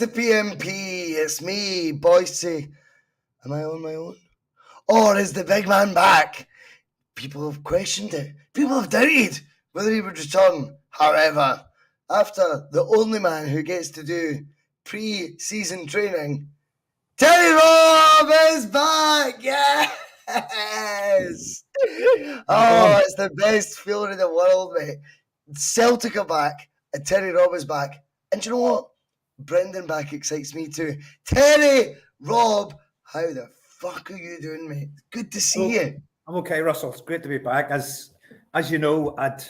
the P.M.P. It's me, Boycie. Am I on my own? Or is the big man back? People have questioned it. People have doubted whether he would return. However, after the only man who gets to do pre-season training, Terry Robb is back! Yes! Oh, it's the best feeling in the world, mate. Celtic are back, and Terry Robb is back. And do you know what? Brendan back excites me too. Terry Robb, how the fuck are you doing, mate? Good to see you. I'm okay, Russell. It's great to be back. As you know, I'd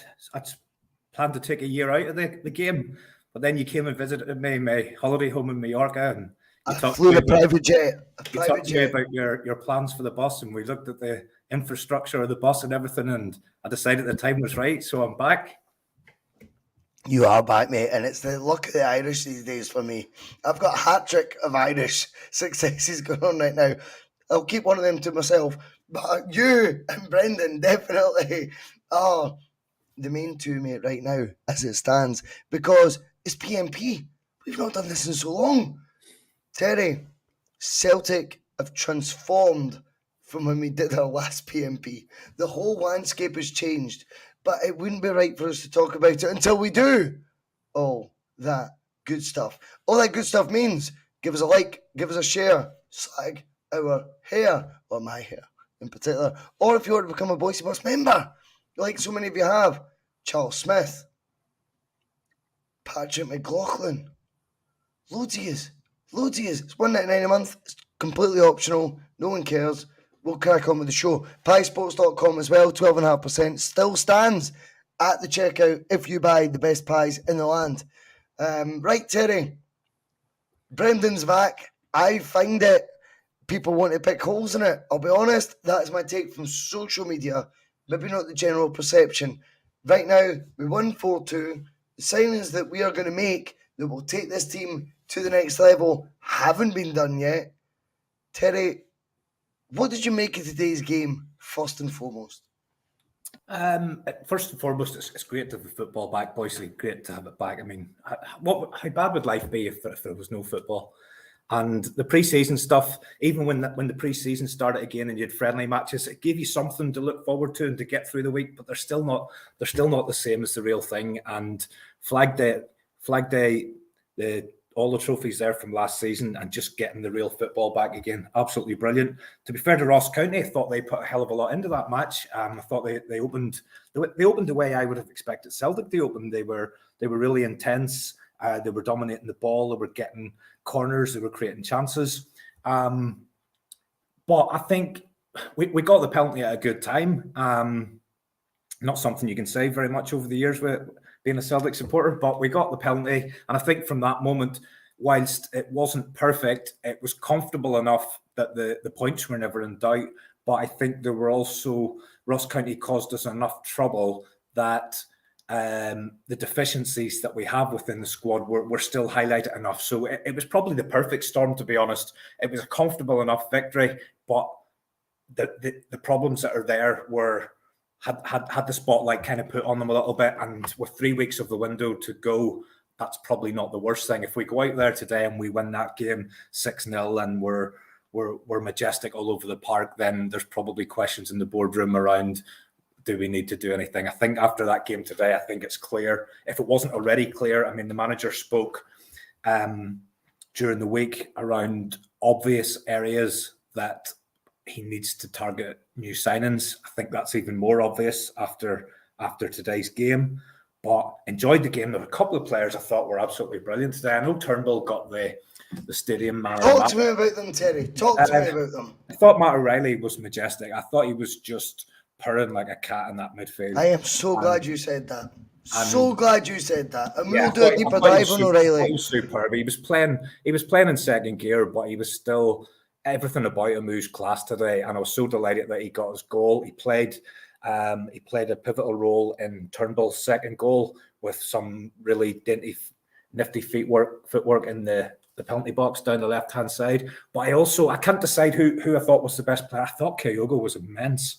planned to take a year out of the game, but then you came and visited me in my holiday home in Mallorca, and I flew a private jet. You talked to me about your plans for the bus, and we looked at the infrastructure of the bus and everything, and I decided the time was right, so I'm back. You are back, mate, and it's the luck of the Irish these days for me. I've got a hat-trick of Irish successes going on right now. I'll keep one of them to myself, but you and Brendan definitely are the main two, mate, right now, as it stands, because it's P.M.P. We've not done this in so long. Terry, Celtic have transformed from when we did our last P.M.P. The whole landscape has changed, but it wouldn't be right for us to talk about it until we do all that good stuff. All that good stuff means give us a like, give us a share, slag our hair, or my hair in particular, or if you want to become a Bhoycie Bus member, like so many of you have, Charles Smith, Patrick McLaughlin, loads of yous. It's $1.99 a month. It's completely optional. No one cares. We'll crack on with the show. Piesports.com as well, 12.5%. Still stands at the checkout if you buy the best pies in the land. Right, Terry. Brendan's back. I find it. People want to pick holes in it. I'll be honest, that's my take from social media. Maybe not the general perception. Right now, we won 4-2. The signings that we are going to make that will take this team to the next level haven't been done yet. Terry, what did you make of today's game, first and foremost? First and foremost, it's great to have the football back, Boycie. Great to have it back. I mean, how bad would life be if there was no football? And the pre-season stuff, even when the pre-season started again and you had friendly matches, it gave you something to look forward to and to get through the week. But they're still not the same as the real thing. And Flag Day, all the trophies there from last season, and just getting the real football back again, absolutely brilliant. To be fair to Ross County, I thought they put a hell of a lot into that match. I thought they opened the way I would have expected Celtic to open. They were really intense. They were dominating the ball. They were getting corners. They were creating chances. But I think we got the penalty at a good time. Not something you can say very much over the years with being a Celtic supporter, but we got the penalty. And I think from that moment, whilst it wasn't perfect, it was comfortable enough that the points were never in doubt. But I think there were also, Ross County caused us enough trouble that the deficiencies that we have within the squad were still highlighted enough. So it was probably the perfect storm, to be honest. It was a comfortable enough victory, but the problems that are there had the spotlight kind of put on them a little bit. And with 3 weeks of the window to go, that's probably not the worst thing. If we go out there today and we win that game 6-0 and we're majestic all over the park, then there's probably questions in the boardroom around, do we need to do anything? I think after that game today, I think it's clear. If it wasn't already clear, I mean, the manager spoke during the week around obvious areas that he needs to target new signings. I think that's even more obvious after today's game. But enjoyed the game. There were a couple of players I thought were absolutely brilliant today. I know Turnbull got the stadium man. Talk to me about them, Terry. Talk to me about them. I thought Matt O'Reilly was majestic. I thought he was just purring like a cat in that midfield. I am so glad you said that. So glad you said that. And we'll do a deeper dive on O'Reilly. He was superb. He was playing in second gear, but he was still, everything about him was class today. And I was so delighted that he got his goal. He played a pivotal role in Turnbull's second goal with some really nifty footwork in the penalty box down the left-hand side. But I can't decide who I thought was the best player. I thought Kyogo was immense.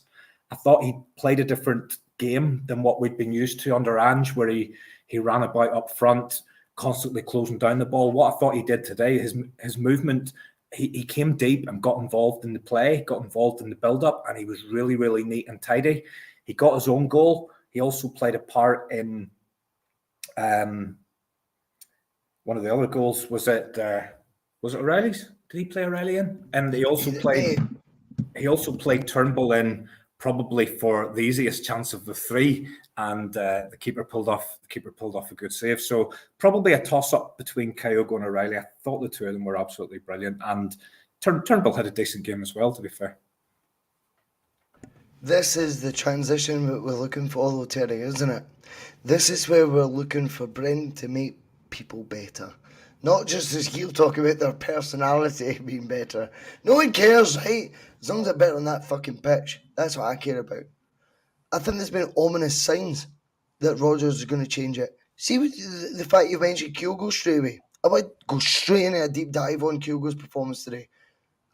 I thought he played a different game than what we'd been used to under Ange, where he ran about up front, constantly closing down the ball. What I thought he did today, his movement, he came deep and got involved in the play, got involved in the build-up, and he was really, really neat and tidy. He got his own goal. He also played a part in one of the other goals. Was it O'Reilly's? Did he play O'Reilly in? And he also played Turnbull in, probably for the easiest chance of the three, and the keeper pulled off a good save. So probably a toss-up between Kyogo and O'Reilly. I thought the two of them were absolutely brilliant, and Turnbull had a decent game as well, to be fair. This is the transition that we're looking for, though, Terry, isn't it? This is where we're looking for Brendan to make people better. Not just as he'll talk about their personality being better. No one cares, right? As long as they're better on that fucking pitch. That's what I care about. I think there's been ominous signs that Rodgers is going to change it. See the fact you mentioned Kyogo straight away. I want to go straight into a deep dive on Kyogo's performance today.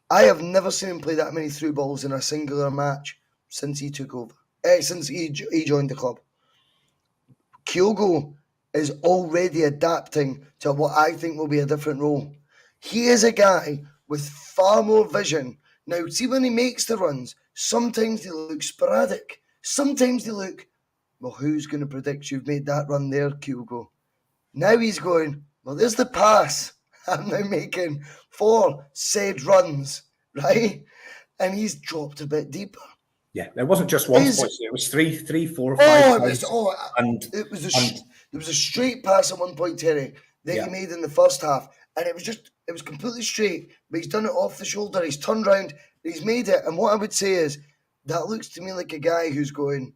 I have never seen him play that many through balls in a singular match since he took over. Since he joined the club. Kyogo is already adapting to what I think will be a different role. He is a guy with far more vision. Now, see when he makes the runs, sometimes they look sporadic. Sometimes they look, well, who's going to predict you've made that run there, Kyogo? Now he's going, well, there's the pass I'm now making for said runs, right? And he's dropped a bit deeper. Yeah, it wasn't just once. It was three, 4, 5 times. There was a straight pass at one point, Terry, that he made in the first half, and it was completely straight, but he's done it off the shoulder. He's turned around, he's made it, and what I would say is that looks to me like a guy who's going,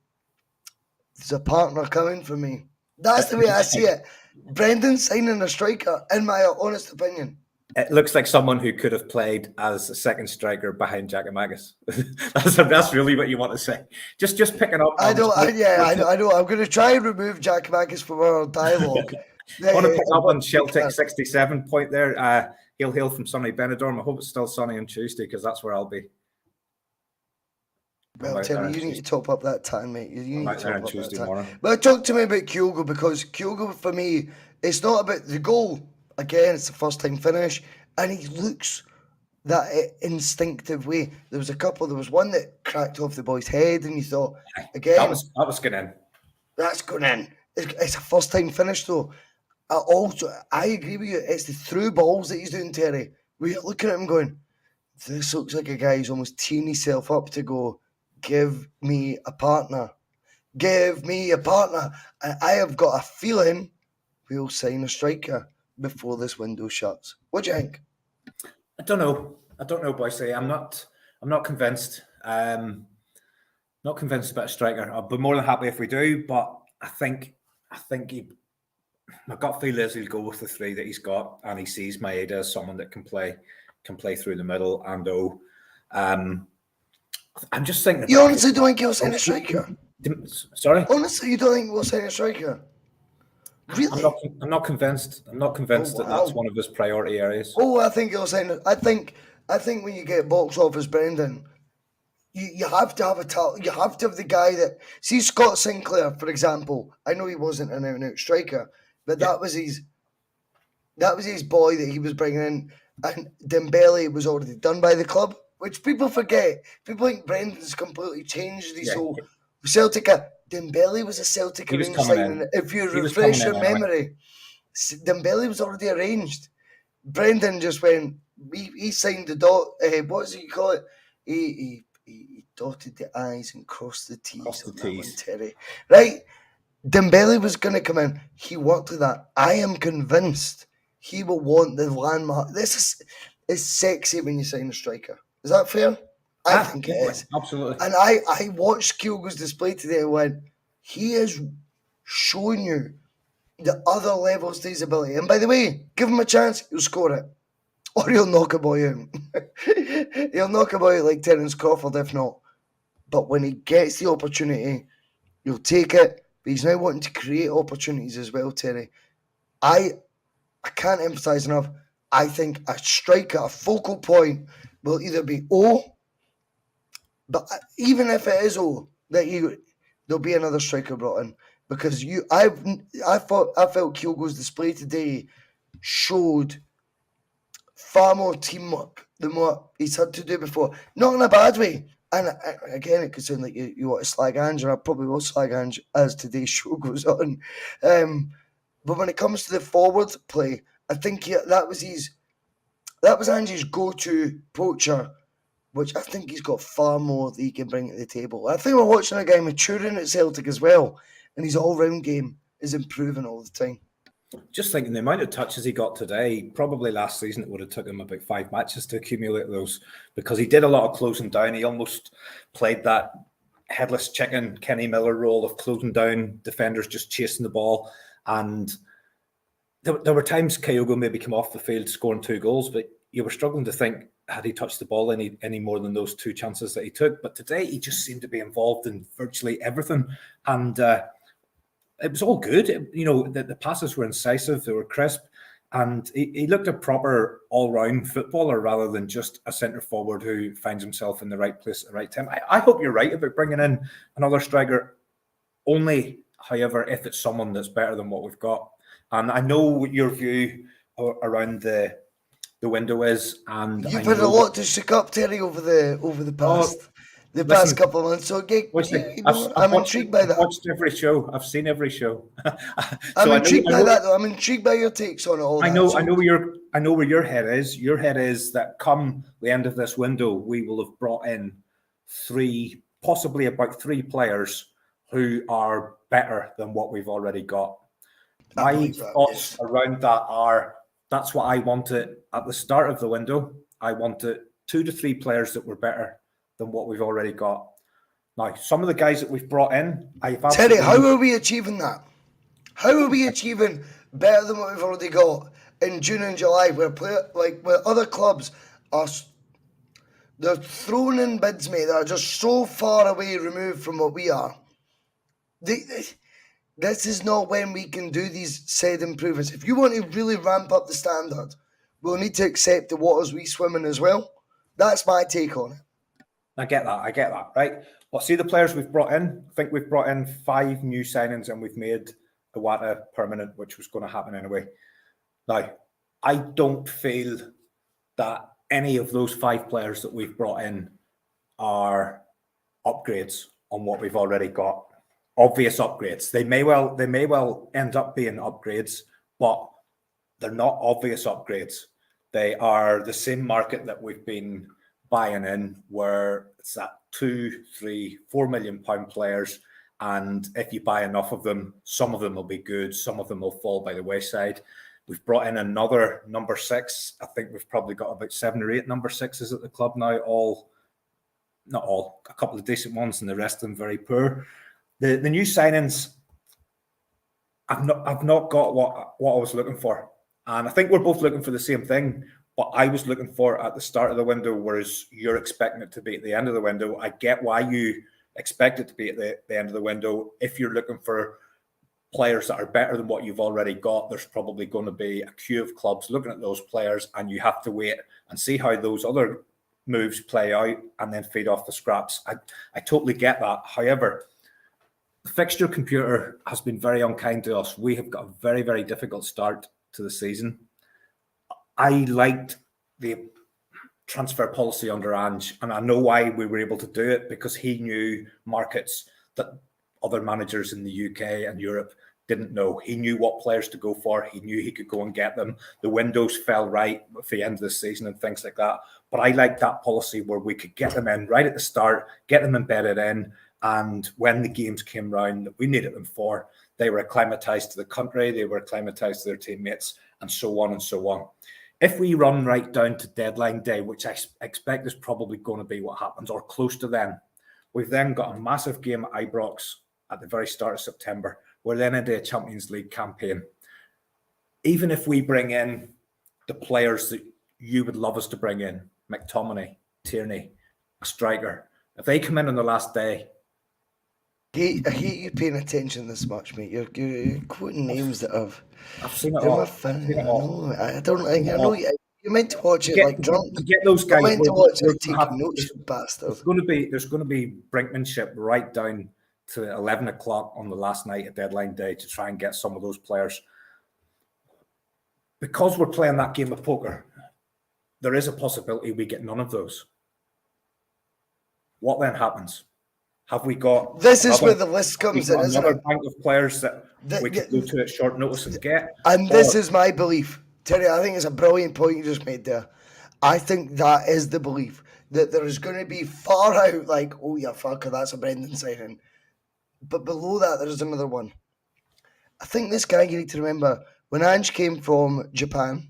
there's a partner coming for me. That's the way I see it. Brendan signing a striker, in my honest opinion. It looks like someone who could have played as a second striker behind Giakoumakis. That's really what you want to say. Just picking up. I know. I'm going to try and remove Giakoumakis from our dialogue. I want to pick up on Celtic 67 point there. Hail from sunny Benidorm. I hope it's still sunny on Tuesday because that's where I'll be. Well, Terry, you need to top up that time, mate. You need to top up Tuesday that time. morning. But talk to me about Kyogo, because Kyogo, for me, it's not about the goal. Again, it's the first time finish, and he looks that instinctive way. There was one that cracked off the boy's head, and you thought, again, that was going in. That's going in. It's a first time finish, though. I agree with you. It's the through balls that he's doing, Terry. We're looking at him going, this looks like a guy who's almost teeing himself up to go, give me a partner. Give me a partner. And I have got a feeling we'll sign a striker before this window shuts. What do you think? I don't know, Boycie. I'm not convinced. Not convinced about a striker. I'll be more than happy if we do, but I think my gut feel is he'll go with the three that he's got, and he sees Maeda as someone that can play through the middle. And I'm just thinking. You honestly don't think he'll sign a striker? Sorry? Honestly, you don't think we'll sign a striker? Really? I'm not convinced. I'm not convinced that that's one of his priority areas. Oh, I think he'll sign it. I think when you get box office Brendan, you have to have you have to have the guy that, see Scott Sinclair, for example. I know he wasn't an out-and-out striker, but that was his boy that he was bringing in, and Dembele was already done by the club, which people forget. People think Brendan's completely changed his whole Celtic. Dembele was a Celtic arranged signing. If you refresh your memory, Dembele was already arranged. Brendan just went. He signed the dot. What does he call it? He dotted the I's and crossed the T's. Terry. Right? Dembele was going to come in. He worked with that. I am convinced he will want the landmark. This is sexy when you sign a striker. Is that fair? I think it is. Absolutely. And I watched Kyogo's display today and went, he is showing you the other levels to his ability. And by the way, give him a chance, he'll score it. Or he'll knock a boy out. He'll knock a boy out like Terence Crawford, if not. But when he gets the opportunity, he'll take it. But he's now wanting to create opportunities as well, Terry. I can't emphasise enough. I think a striker, a focal point, will either be O, but even if it is O, there'll be another striker brought in. because I felt Kyogo's display today showed far more teamwork than what he's had to do before. Not in a bad way. And again, it could sound like you want to slag Ange, and I probably will slag Ange as today's show goes on. But when it comes to the forward play, I think that was Ange's go-to poacher, which I think he's got far more that he can bring to the table. I think we're watching a guy maturing at Celtic as well, and his all-round game is improving all the time. Just thinking the amount of touches he got today, probably last season it would have took him about 5 matches to accumulate those, because he did a lot of closing down. He almost played that headless chicken Kenny Miller role of closing down defenders, just chasing the ball. And there were times Kyogo maybe came off the field scoring 2 goals, but you were struggling to think, had he touched the ball any more than those 2 chances that he took? But today he just seemed to be involved in virtually everything. And it was all good. The passes were incisive, they were crisp, and he looked a proper all-round footballer rather than just a centre forward who finds himself in the right place at the right time. I hope you're right about bringing in another striker, only, however, if it's someone that's better than what we've got. And I know what your view around the window is, and you've had a lot to shake up, Terry, over the past couple of months. So I'm intrigued by that. I've watched every show. I've seen every show. I'm intrigued by that, though. I'm intrigued by your takes on it all. I know where your head is. Your head is that come the end of this window, we will have brought in 3, possibly about 3 players who are better than what we've already got. My thoughts around that are, that's what I wanted at the start of the window. I wanted 2 to 3 players that were better than what we've already got. Now, some of the guys that we've brought in, Terry, how are we achieving that? How are we achieving better than what we've already got in June and July, where other clubs they're throwing in bids, mate, that are just so far away removed from what we are. This is not when we can do these said improvements. If you want to really ramp up the standard, we'll need to accept the waters we swim in as well. That's my take on it. I get that, right? Well, see the players we've brought in. I think we've brought in 5 new signings and we've made Iwata permanent, which was going to happen anyway. Now, I don't feel that any of those 5 players that we've brought in are upgrades on what we've already got. Obvious upgrades. They may well end up being upgrades, but they're not obvious upgrades. They are the same market that we've been buying in, where it's at 2, 3, 4 million pound players, and if you buy enough of them, some of them will be good, some of them will fall by the wayside. We've brought in another number 6. I think we've probably got about 7 or 8 number 6s at the club now. Not all, a couple of decent ones, and the rest of them very poor. The new signings, I've not got what I was looking for, and I think we're both looking for the same thing. What I was looking for at the start of the window, whereas you're expecting it to be at the end of the window. I get why you expect it to be at the end of the window. If you're looking for players that are better than what you've already got, there's probably going to be a queue of clubs looking at those players, and you have to wait and see how those other moves play out and then feed off the scraps. I totally get that. However, the fixture computer has been very unkind to us. We have got a very, very difficult start to the season. I liked the transfer policy under Ange, and I know why we were able to do it, because he knew markets that other managers in the UK and Europe didn't know. He knew what players to go for. He knew he could go and get them. The windows fell right at the end of the season and things like that. But I liked that policy where we could get them in right at the start, get them embedded in, and when the games came round that we needed them for, they were acclimatized to the country, they were acclimatized to their teammates, and so on and so on. If we run right down to deadline day, which I expect is probably going to be what happens, or close to then, we've then got a massive game at Ibrox at the very start of September. We're then into a Champions League campaign. Even if we bring in the players that you would love us to bring in, McTominay, Tierney, a striker, if they come in on the last day, I hate you paying attention this much, mate. You're quoting names that I've seen it all. I don't. I know you're meant to watch it like drunk. To get those guys, you're meant to watch it taking notes, bastard. There's going to be brinkmanship right down to 11 o'clock on the last night of deadline day to try and get some of those players. Because we're playing that game of poker, there is a possibility we get none of those. What then happens? Have we got... This is where the list comes in, isn't another it? bank of players that we could go to at short notice and get? And this is my belief. Terry, I think it's a brilliant point you just made there. I think that is the belief, that there is going to be far out like, oh yeah, fucker, that's a Brendan signing. But below that, there's another one. I think this guy, you need to remember, when Ange came from Japan,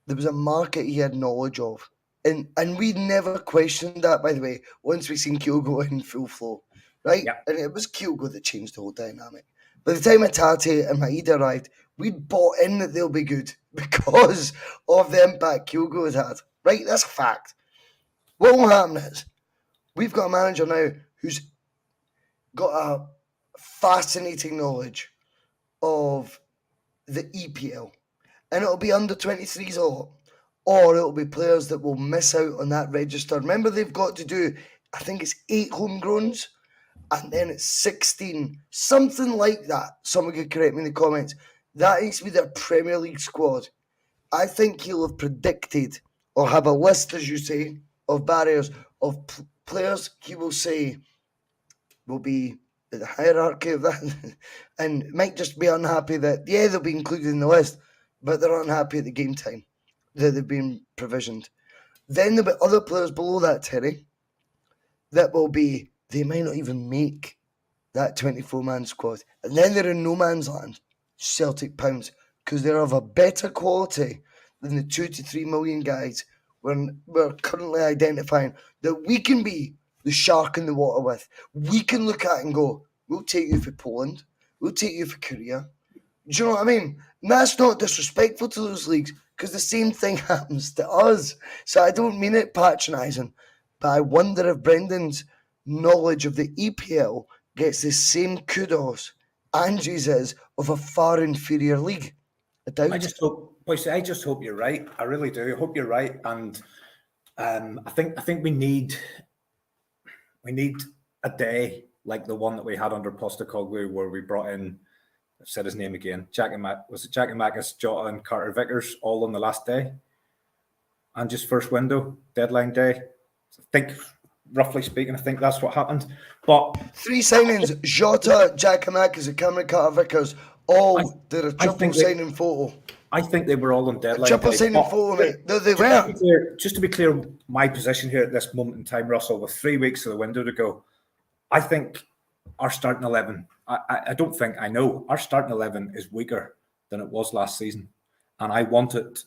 there was a market he had knowledge of. And we never questioned that, by the way, once we seen Kyogo in full flow, right? Yeah. And it was Kyogo that changed the whole dynamic. By the time Hatate and Maeda arrived, we'd bought in that they'll be good because of the impact Kyogo has had, right? That's a fact. What will happen is, we've got a manager now who's got a fascinating knowledge of the EPL. And it'll be under 23s a lot. Or it'll be players that will miss out on that register. Remember, they've got to do, I think it's 8 homegrowns, and then it's 16, something like that. Someone could correct me in the comments. That needs to be their Premier League squad. I think he'll have predicted, or have a list, as you say, of barriers, of players he will say will be in the hierarchy of that, and might just be unhappy that, yeah, they'll be included in the list, but they're unhappy at the game time that they've been provisioned. Then there'll be other players below that, Terry, that will be, they might not even make that 24-man squad. And then they're in no man's land, Celtic pounds, because they're of a better quality than the 2 to 3 million guys we're currently identifying that we can be the shark in the water with. We can look at and go, we'll take you for Poland, we'll take you for Korea. Do you know what I mean? And that's not disrespectful to those leagues, because the same thing happens to us. So I don't mean it patronising, but I wonder if Brendan's knowledge of the EPL gets the same kudos Angie's is of a far inferior league. I just hope, Bhoycie, I just hope you're right. I really do. I hope you're right. And I think we need a day like the one that we had under Postecoglou, where we brought in, I've said his name again, Giakoumakis, Jota and Carter Vickers, all on the last day. And just first window, deadline day. I think, roughly speaking, I think that's what happened. But 3 signings, Jota, Giakoumakis and Cameron Carter Vickers, all did a triple signing photo. I think they were all on deadline. Triple signing photo, mate. No, they were. Just to be clear, my position here at this moment in time, Russell, with 3 weeks of the window to go, I think our starting 11, I don't think, I know, our starting 11 is weaker than it was last season. And I wanted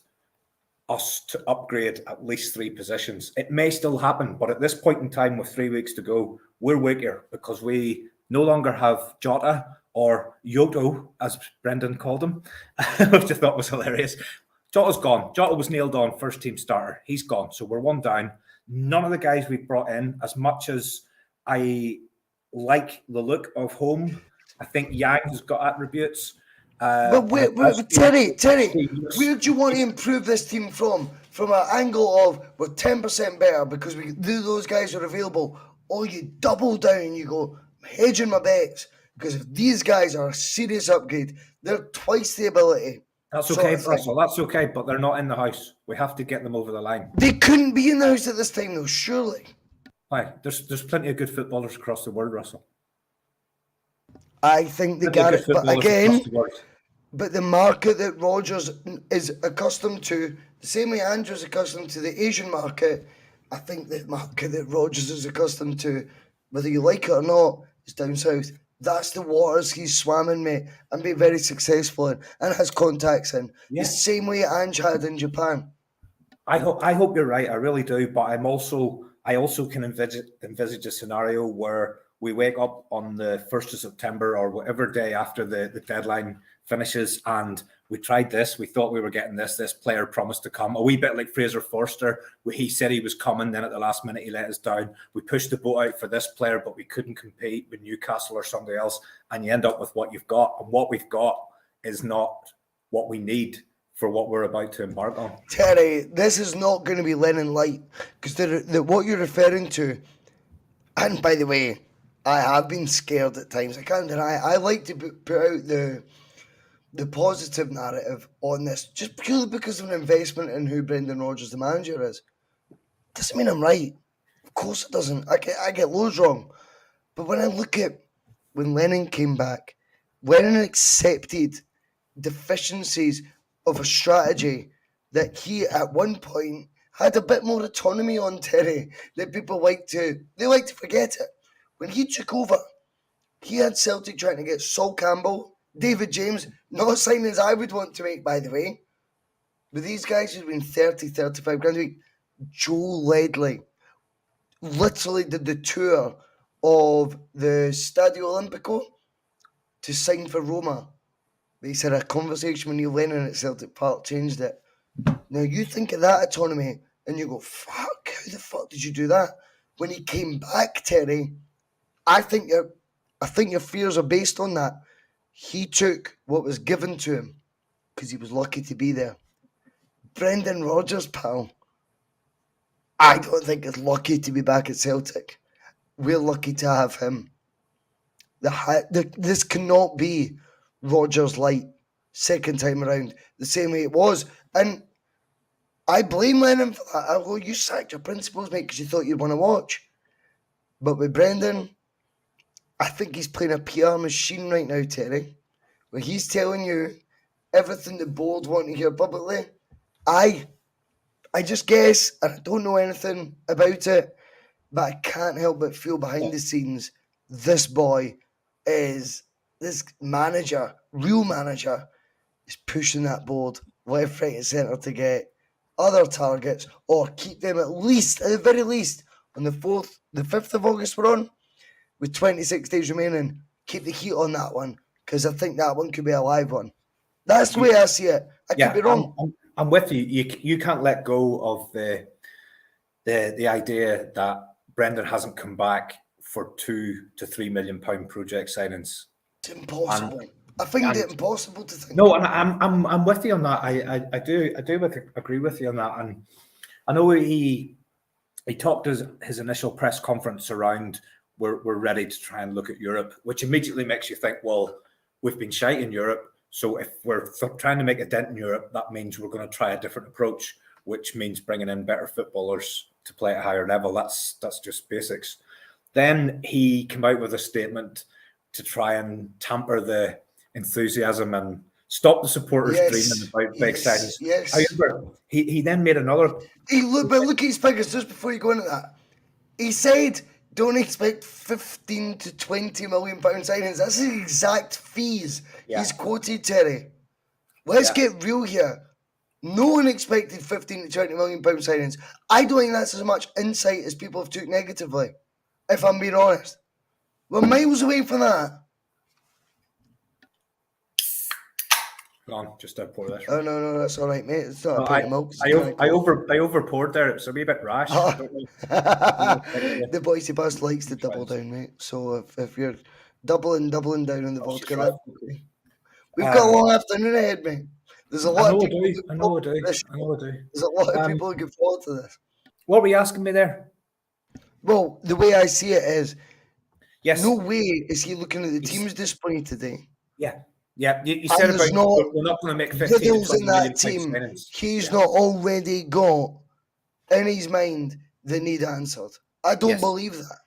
us to upgrade at least 3 positions. It may still happen, but at this point in time, with 3 weeks to go, we're weaker because we no longer have Jota, or Yoto, as Brendan called him, which I thought was hilarious. Jota's gone. Jota was nailed on first team starter. He's gone. So we're 1 down. None of the guys we brought in, as much as I like the look of home, I think Yang has got attributes. But Terry, where do you want to improve this team from? From an angle of we're 10% better because those guys are available, or you double down and you go, I'm hedging my bets. Because if these guys are a serious upgrade, they're twice the ability. That's okay, Russell. That's okay, but they're not in the house. We have to get them over the line. They couldn't be in the house at this time, though, surely. Why? There's plenty of good footballers across the world, Russell. I think they got it, but again, but the market that Rodgers is accustomed to, the same way Andrew's accustomed to the Asian market, I think the market that Rodgers is accustomed to, whether you like it or not, is down south. That's the waters he's swam in, mate, and been very successful in, and has contacts in. Yeah. The same way Ange had in Japan. I hope you're right. I really do. But I also can envisage a scenario where we wake up on the 1st of September or whatever day after the deadline finishes, and we tried this. We thought we were getting this. This player promised to come. A wee bit like Fraser Forster. He said he was coming. Then at the last minute, he let us down. We pushed the boat out for this player, but we couldn't compete with Newcastle or somebody else. And you end up with what you've got. And what we've got is not what we need for what we're about to embark on. Terry, this is not going to be Lennon Light. Because what you're referring to, and by the way, I have been scared at times. I can't deny it. I like to put out the positive narrative on this just purely because of an investment in who Brendan Rodgers, the manager, is. Doesn't mean I'm right. Of course it doesn't. I get loads wrong. But when I look at when Lennon came back, Lennon accepted deficiencies of a strategy that he at one point had a bit more autonomy on, Terry, that people like to forget it. When he took over, he had Celtic trying to get Sol Campbell, David James, not signings I would want to make, by the way. But these guys who've been 30, 35 grand a week, Joe Ledley literally did the tour of the Stadio Olimpico to sign for Roma. They said a conversation with Neil Lennon at Celtic Park changed it. Now you think of that autonomy and you go, fuck, how the fuck did you do that? When he came back, Terry, I think your fears are based on that. He took what was given to him because he was lucky to be there. Brendan Rodgers, pal, I don't think is lucky to be back at Celtic. We're lucky to have him. This cannot be Rodgers light second time around the same way it was. And I blame Lennon for that. I go, you sacked your principals, mate, because you thought you'd want to watch. But with Brendan, I think he's playing a PR machine right now, Terry, where he's telling you everything the board want to hear publicly. I just guess, and I don't know anything about it, but I can't help but feel behind the scenes, this boy is, this manager, real manager, is pushing that board left, right, and centre to get other targets or keep them at the very least, on the 5th of August we're on, with 26 days remaining, keep the heat on that one, because I think that one could be a live one. That's the way I see it. I could be wrong. I'm with you. You can't let go of the idea that Brendan hasn't come back for £2 to £3 million project signings. It's impossible. I find it impossible to think. No, and I'm with you on that. I do agree with you on that. And I know he talked his initial press conference around we're ready to try and look at Europe, which immediately makes you think, well, we've been shite in Europe. So if we're trying to make a dent in Europe, that means we're going to try a different approach, which means bringing in better footballers to play at a higher level. That's just basics. Then he came out with a statement to try and tamper the enthusiasm and stop the supporters dreaming about big signings. Yes. However, he then made another. Look at his figures just before you go into that. He said, don't expect 15 to 20 million pound signings. That's the exact fees he's quoted, Terry. Let's get real here. No one expected 15 to 20 million pound signings. I don't think that's as much insight as people have took negatively, if I'm being honest. We're miles away from that. Go on, just pour this. Oh no, that's all right, mate. It's not a pint of milk. I over poured there. It's a wee bit rash. The Bhoycie Bus likes to double down, mate. So if you're doubling down on the vodka, that's okay. We've got a long afternoon ahead, mate. There's a lot of people. I know I do. There's a lot of people who get forward to this. What were you asking me there? Well, the way I see it is, no way is he looking at the team's display today. Yeah, you said about we're not going to make 15 to 20 in that team. He's not already got in his mind the need answered. I don't believe that.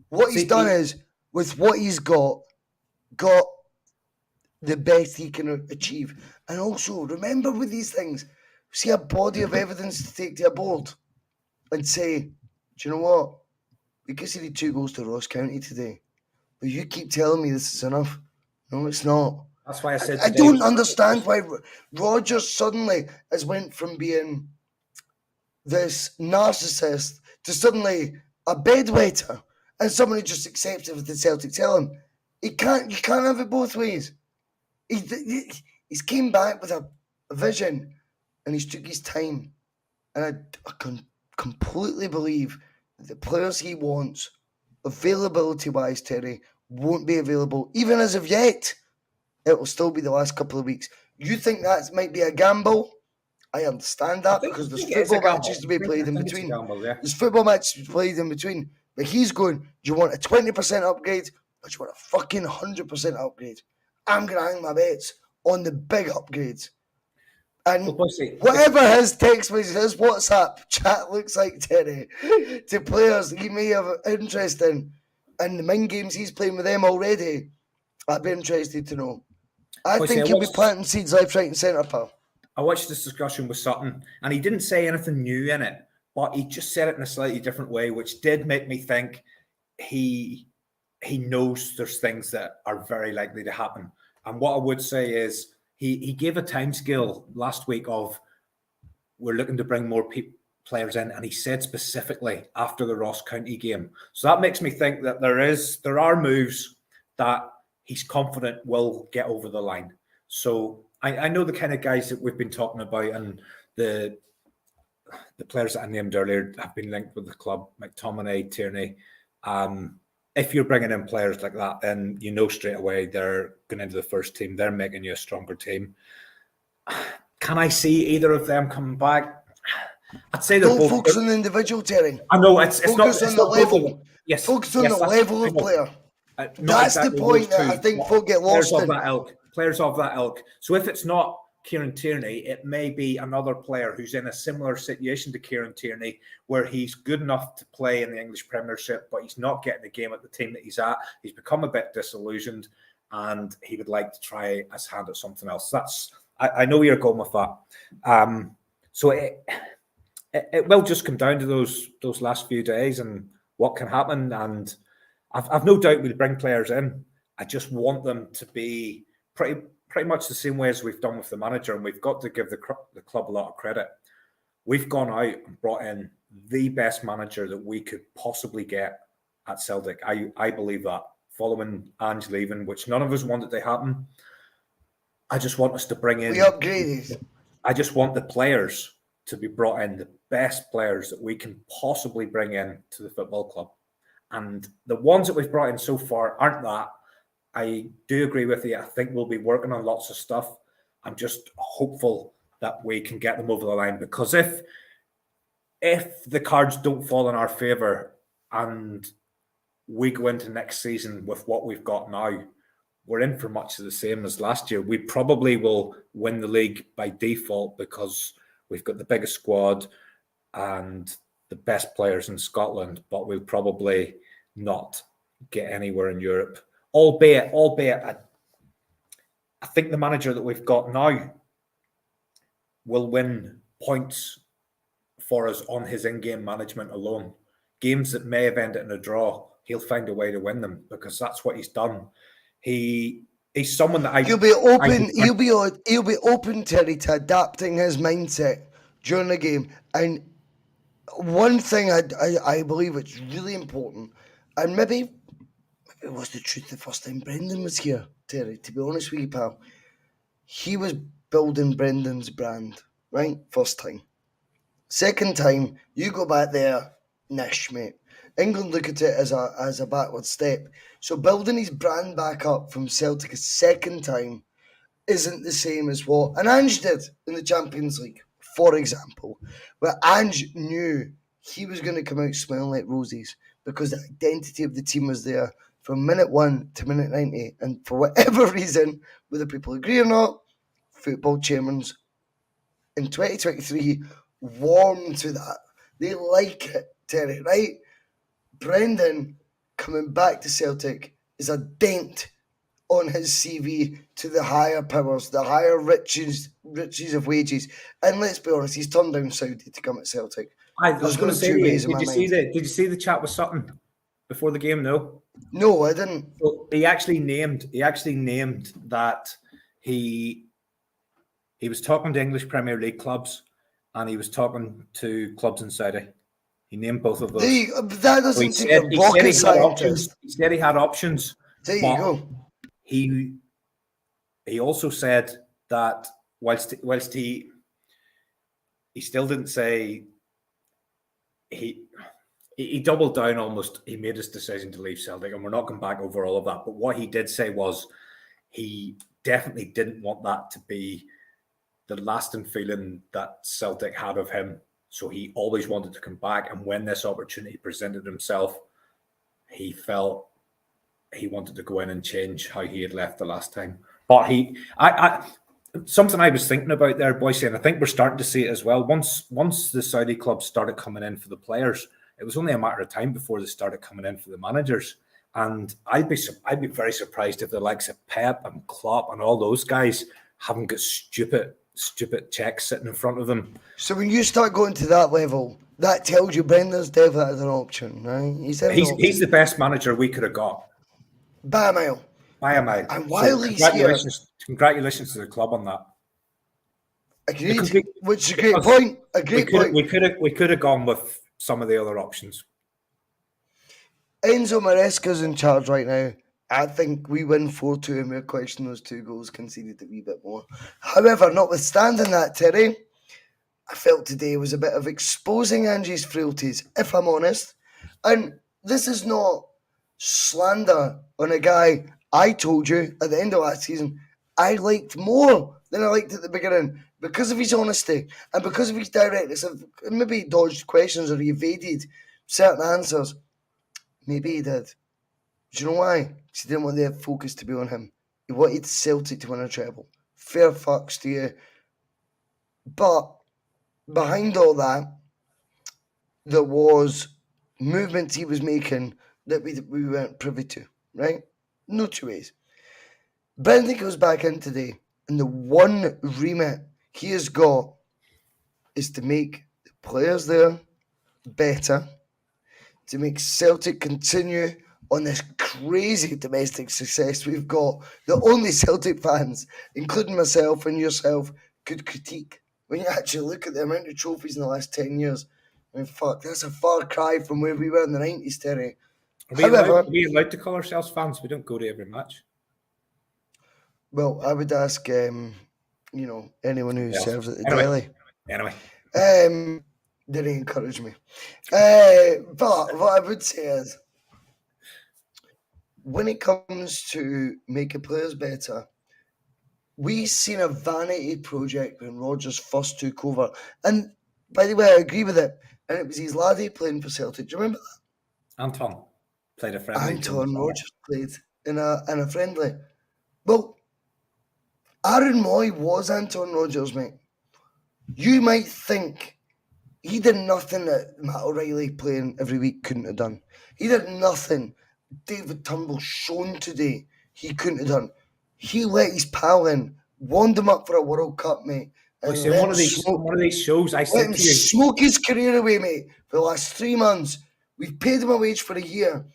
What he's done is, with what he's got the best he can achieve. And also, remember with these things, see a body of evidence to take to a board and say, do you know what? We conceded 2 goals to Ross County today, but you keep telling me this is enough. No, it's not. That's why I said I don't understand why Rodgers suddenly has went from being this narcissist to suddenly a bedwetter and someone who just accepts everything Celtic tell him. You can't have it both ways. He's came back with a vision and he's took his time. And I can completely believe that the players he wants, availability-wise, Terry, won't be available, even as of yet. It will still be the last couple of weeks. You think that might be a gamble? I understand that because there's football matches to be played in between. There's football matches to be played in between. But he's going, do you want a 20% upgrade or do you want a fucking 100% upgrade? I'm going to hang my bets on the big upgrades. And whatever his text message, his WhatsApp chat looks like, Terry, to players he may have interest in, and the mind games he's playing with them already, I'd be interested to know. I think he'll be planting seeds left, right, and centre, pal. I watched this discussion with Sutton, and he didn't say anything new in it, but he just said it in a slightly different way, which did make me think he knows there's things that are very likely to happen. And what I would say is he gave a timescale last week of we're looking to bring more players in, and he said specifically after the Ross County game. So that makes me think that there are moves that he's confident will get over the line. So I know the kind of guys that we've been talking about, and the players that I named earlier have been linked with the club, McTominay, Tierney. If you're bringing in players like that, then you know straight away they're going into the first team. They're making you a stronger team. Can I see either of them coming back? I'd say they're both. Don't focus on the individual, Terry. I know it's focus not on the level. Yes, focus on the level of player. That's exactly the point that I think folk get lost in. Players of that ilk. So if it's not Kieran Tierney, it may be another player who's in a similar situation to Kieran Tierney, where he's good enough to play in the English Premiership, but he's not getting the game at the team that he's at. He's become a bit disillusioned, and he would like to try his hand at something else. I know you're going with that. So it will just come down to those last few days and what can happen. And I've no doubt we'll bring players in. I just want them to be pretty much the same way as we've done with the manager, and we've got to give the club a lot of credit. We've gone out and brought in the best manager that we could possibly get at Celtic. I believe that, following Ange leaving, which none of us wanted to happen. I just want us to bring in... We upgraded. I just want the players to be brought in, the best players that we can possibly bring in to the football club. And the ones that we've brought in so far aren't that. I do agree with you. I think we'll be working on lots of stuff. I'm just hopeful that we can get them over the line, because if the cards don't fall in our favour and we go into next season with what we've got now, we're in for much of the same as last year. We probably will win the league by default because we've got the biggest squad and the best players in Scotland, but we'll probably not get anywhere in Europe. Albeit, I think the manager that we've got now will win points for us on his in-game management alone. Games that may have ended in a draw, he'll find a way to win them, because that's what he's done. He's someone that he'll be open. He'll be open, Terry, to adapting his mindset during the game. And one thing I believe it's really important, and maybe it was the truth the first time Brendan was here, Terry, to be honest with you, pal. He was building Brendan's brand, right? First time. Second time, you go back there, niche, mate. England look at it as a backward step. So building his brand back up from Celtic a second time isn't the same as what and Ange did in the Champions League, for example, where Ange knew he was going to come out smelling like roses because the identity of the team was there from minute 1 to minute 90. And for whatever reason, whether people agree or not, football chairmans in 2023 warm to that. They like it, Terry, right? Brendan coming back to Celtic is a dent on his CV to the higher powers, the higher riches of wages. And let's be honest, he's turned down Saudi to come at Celtic. I was going to say, did you see the chat with Sutton before the game? No, I didn't. So he actually named that he was talking to English Premier League clubs and he was talking to clubs in Saudi. He named both of those. That doesn't take a rocket scientist. He said he had options. There you go. He also said that whilst he still didn't say he doubled down almost. He made his decision to leave Celtic, and we're not going back over all of that. But what he did say was he definitely didn't want that to be the lasting feeling that Celtic had of him. So he always wanted to come back. And when this opportunity presented himself, he felt he wanted to go in and change how he had left the last time. But something I was thinking about there, Boycie, and I think we're starting to see it as well. Once the Saudi clubs started coming in for the players, it was only a matter of time before they started coming in for the managers. And I'd be very surprised if the likes of Pep and Klopp and all those guys haven't got stupid checks sitting in front of them. So when you start going to that level, that tells you Brendan's definitely as an option, right? He's the best manager we could have got. By a mile. By a mile. And while he's here... Congratulations to the club on that. Agreed. Which is a great point. We could have gone with some of the other options. Enzo Maresca's in charge right now. I think we win 4-2 and we're questioning those 2 goals conceded a wee bit more. However, notwithstanding that, Terry, I felt today was a bit of exposing Angie's frailties, if I'm honest. And this is not slander on a guy I told you at the end of last season I liked more than I liked at the beginning because of his honesty and because of his directness. Maybe he dodged questions or he evaded certain answers. Maybe he did. Do you know why? Because he didn't want the focus to be on him. He wanted Celtic to win a treble. Fair fucks to you. But behind all that, there was movements he was making that we weren't privy to, right? No 2 ways. Brendan goes back in today, and the one remit he has got is to make the players there better, to make Celtic continue on this crazy domestic success we've got that only Celtic fans, including myself and yourself, could critique. When you actually look at the amount of trophies in the last 10 years, I mean, fuck, that's a far cry from where we were in the 90s, Terry. Are we allowed to call ourselves fans? We don't go to every match. Well, I would ask, anyone who serves at the deli. Anyway. They encourage me. But what I would say is, when it comes to making players better, we seen a vanity project when Rodgers first took over. And by the way, I agree with it. And it was his laddie playing for Celtic. Do you remember that? Anton played a friendly. Anton Rodgers played in a friendly. Well, Aaron Moy was Anton Rodgers, mate. You might think he did nothing that Matt O'Reilly playing every week couldn't have done. He did nothing David Turnbull shown today he couldn't have done. He let his pal in, warmed him up for a World Cup, mate. And one of these shows, I said to you, smoke his career away, mate, for the last 3 months. We've paid him a wage for a year.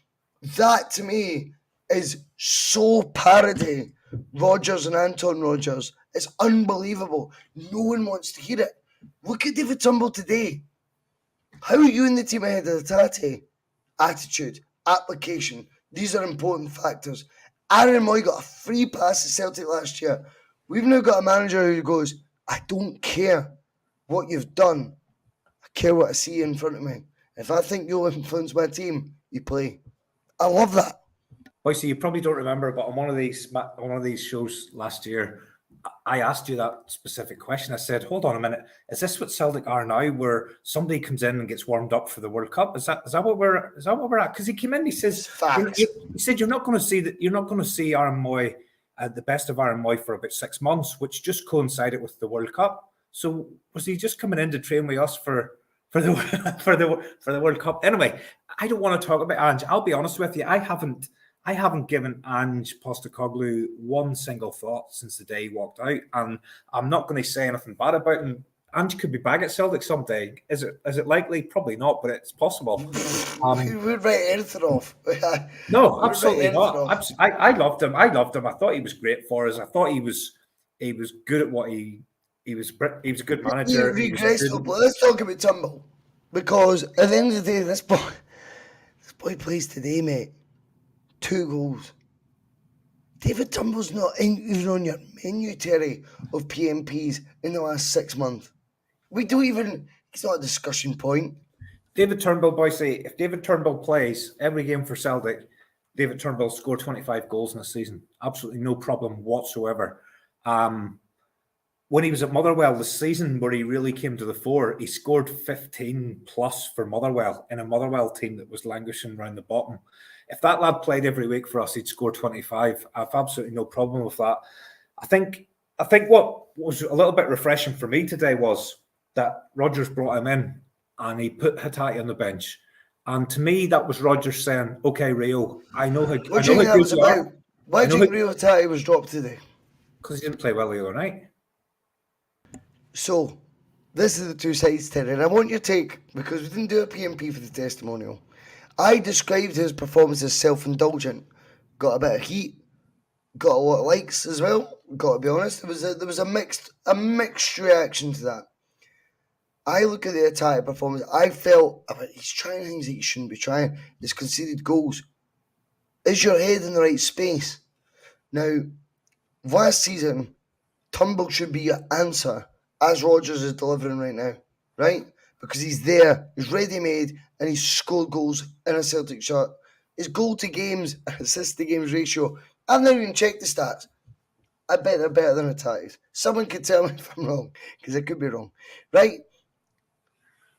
That, to me, is so parody Rodgers and Anton Rodgers. It's unbelievable. No one wants to hear it. Look at David Turnbull today. How are you in the team ahead of the Tati? Attitude, application. These are important factors. Aaron Moy got a free pass at Celtic last year. We've now got a manager who goes, I don't care what you've done. I care what I see in front of me. If I think you'll influence my team, you play. I love that. Boycie, you probably don't remember, but on one of these shows last year, I asked you that specific question. I said, "Hold on a minute, is this what Celtic are now, where somebody comes in and gets warmed up for the World Cup? Is that what we're at?" Because he came in, he says, he said, "You're not going to see Aaron Moy at the best of Aaron Moy for about 6 months, which just coincided with the World Cup. So was he just coming in to train with us for the World Cup?" Anyway, I don't want to talk about Ange. I'll be honest with you, I haven't given Ange Postecoglou one single thought since the day he walked out, and I'm not going to say anything bad about him. Ange could be back at Celtic someday. Is it likely? Probably not, but it's possible. We would write anything off. No, absolutely not. I loved him. I thought he was great for us. I thought he was good at what he was a good manager. Let's talk about Turnbull, because at the end of the day, this boy plays today, mate. 2 goals. David Turnbull's not even on your menu, Terry, of P.M.Ps in the last 6 months. It's not a discussion point. David Turnbull, Boycie, if David Turnbull plays every game for Celtic, David Turnbull scored 25 goals in a season. Absolutely no problem whatsoever. when he was at Motherwell, the season where he really came to the fore, he scored 15 plus for Motherwell in a Motherwell team that was languishing around the bottom. If that lad played every week for us, he'd score 25. I've absolutely no problem with that. I think what was a little bit refreshing for me today was that Rodgers brought him in and he put Hatate on the bench. And to me, that was Rodgers saying, "Okay, Rio, I know how What do you think that good was you about? are." Why do you think Rio Hatate was dropped today? Because he didn't play well the other night. So, this is the two sides, Terry, and I want your take, because we didn't do a P.M.P for the testimonial. I described his performance as self-indulgent. Got a bit of heat, got a lot of likes as well. Got to be honest, there was a mixed reaction to that. I look at the entire performance. I felt he's trying things that he shouldn't be trying. He's conceded goals. Is your head in the right space? Now, last season, Turnbull should be your answer, as Rodgers is delivering right now, right? Because he's there, he's ready-made, and he's scored goals in a Celtic shirt. His goal to games, assist to games ratio, I've never even checked the stats. I bet they're better than Hatate's. Someone could tell me if I'm wrong, because I could be wrong, right?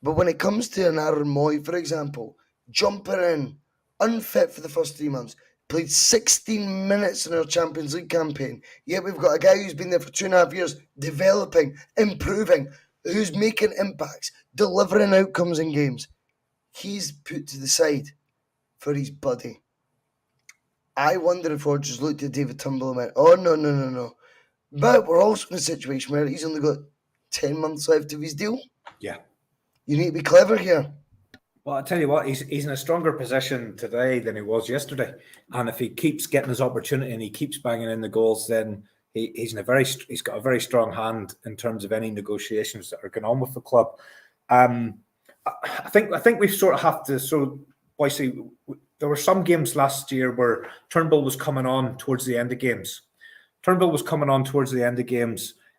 But when it comes to an Aaron Moy, for example, jumping in, unfit for the first 3 months, played 16 minutes in our Champions League campaign. Yet we've got a guy who's been there for 2.5 years, developing, improving, who's making impacts, delivering outcomes in games. He's put to the side for his buddy. I wonder if Rodgers looked at David Turnbull and went, "Oh, no. But we're also in a situation where he's only got 10 months left of his deal. Yeah. You need to be clever here." Well, I tell you what, he's in a stronger position today than he was yesterday. And if he keeps getting his opportunity and he keeps banging in the goals, then he's got a very strong hand in terms of any negotiations that are going on with the club. I think we sort of have to Boycie, there were some games last year where Turnbull was coming on towards the end of games.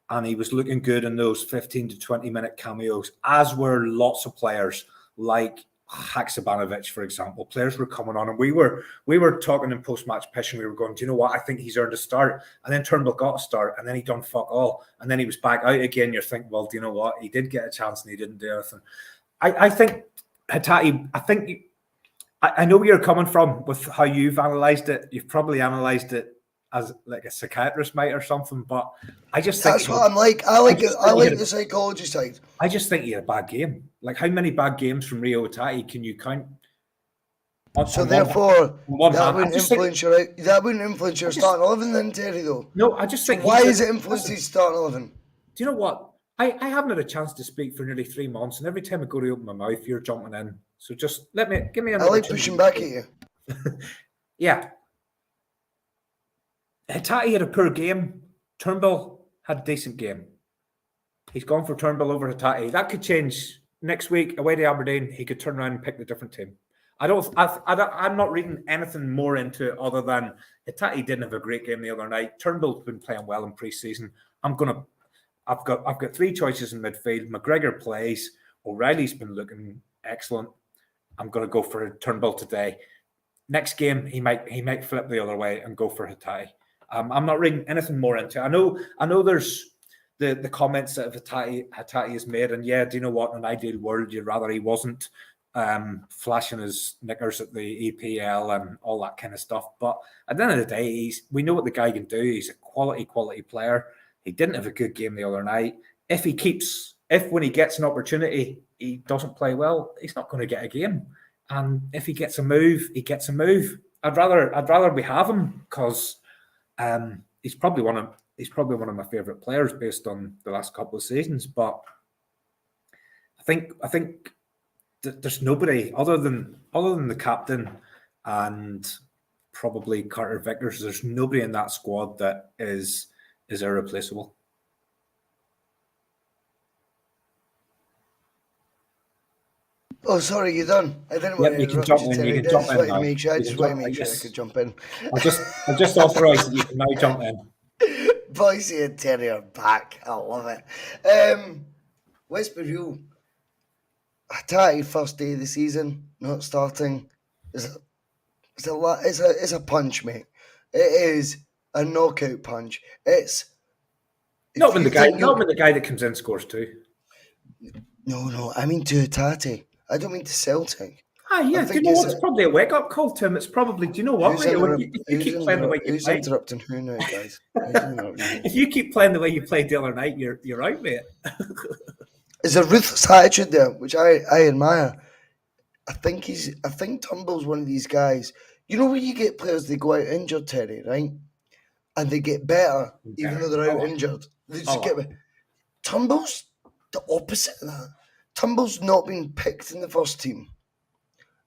And he was looking good in those 15 to 20 minute cameos, as were lots of players like Haksabanovic, for example. Players were coming on, and we were talking in post-match pitch, and we were going, "Do you know what? I think he's earned a start." And then Turnbull got a start, and then he done fuck all, and then he was back out again. You're thinking, well, do you know what? He did get a chance, and he didn't do anything. I think Hatate. I know where you're coming from with how you've analysed it. You've probably analysed it as like a psychiatrist might or something, but I just think that's what I'm like. I like the psychology side. I just think he had a bad game. Like, how many bad games from Rio Hatate can you count? That wouldn't influence your starting 11 then, Terry, though. No, I just think. Why is it influencing his starting 11? Do you know what? I haven't had a chance to speak for nearly 3 months, and every time I go to open my mouth, you're jumping in. So just give me. I like pushing back at you. Yeah. Hatate had a poor game. Turnbull had a decent game. He's gone for Turnbull over Hatate. That could change next week away to Aberdeen. He could turn around and pick the different team. I'm not reading anything more into it other than Hatate didn't have a great game the other night. Turnbull's been playing well in pre-season. I've got 3 choices in midfield. McGregor plays. O'Reilly's been looking excellent. I'm going to go for Turnbull today. Next game, he might flip the other way and go for Hatate. I'm not reading anything more into it. I know there's the comments that Hatate has made, and yeah, do you know what? In an ideal world, you'd rather he wasn't flashing his knickers at the EPL and all that kind of stuff. But at the end of the day, we know what the guy can do. He's a quality player. He didn't have a good game the other night. If when he gets an opportunity, he doesn't play well, he's not going to get a game. And if he gets a move, he gets a move. I'd rather we have him because he's probably one of my favourite players based on the last couple of seasons. But I think there's nobody other than the captain and probably Carter Vickers. There's nobody in that squad that is irreplaceable. Oh, sorry, you done? I didn't want to interrupt you, Terry. I just wanted to make sure I could jump in. I just authorised that you can now jump in. Boycie and Terry are back. I love it. Let's be real. Hatate, first day of the season, not starting, is a punch, mate. It is a knockout punch. It's Not when the guy that comes in scores too. No, I mean to Hatate. I don't mean to Celtic. Yeah. Do you know what? It's probably a wake-up call to him. It's probably. Do you know what? If you keep playing the way you play, who's interrupting who now, guys? If you keep playing the way you played the other night, you're out, mate. There's a ruthless attitude there, which I admire. I think Turnbull's one of these guys. You know when you get players, they go out injured, Terry, right? And they get better, even though they're out injured. They just get better. Turnbull's the opposite of that. Turnbull's not been picked in the first team.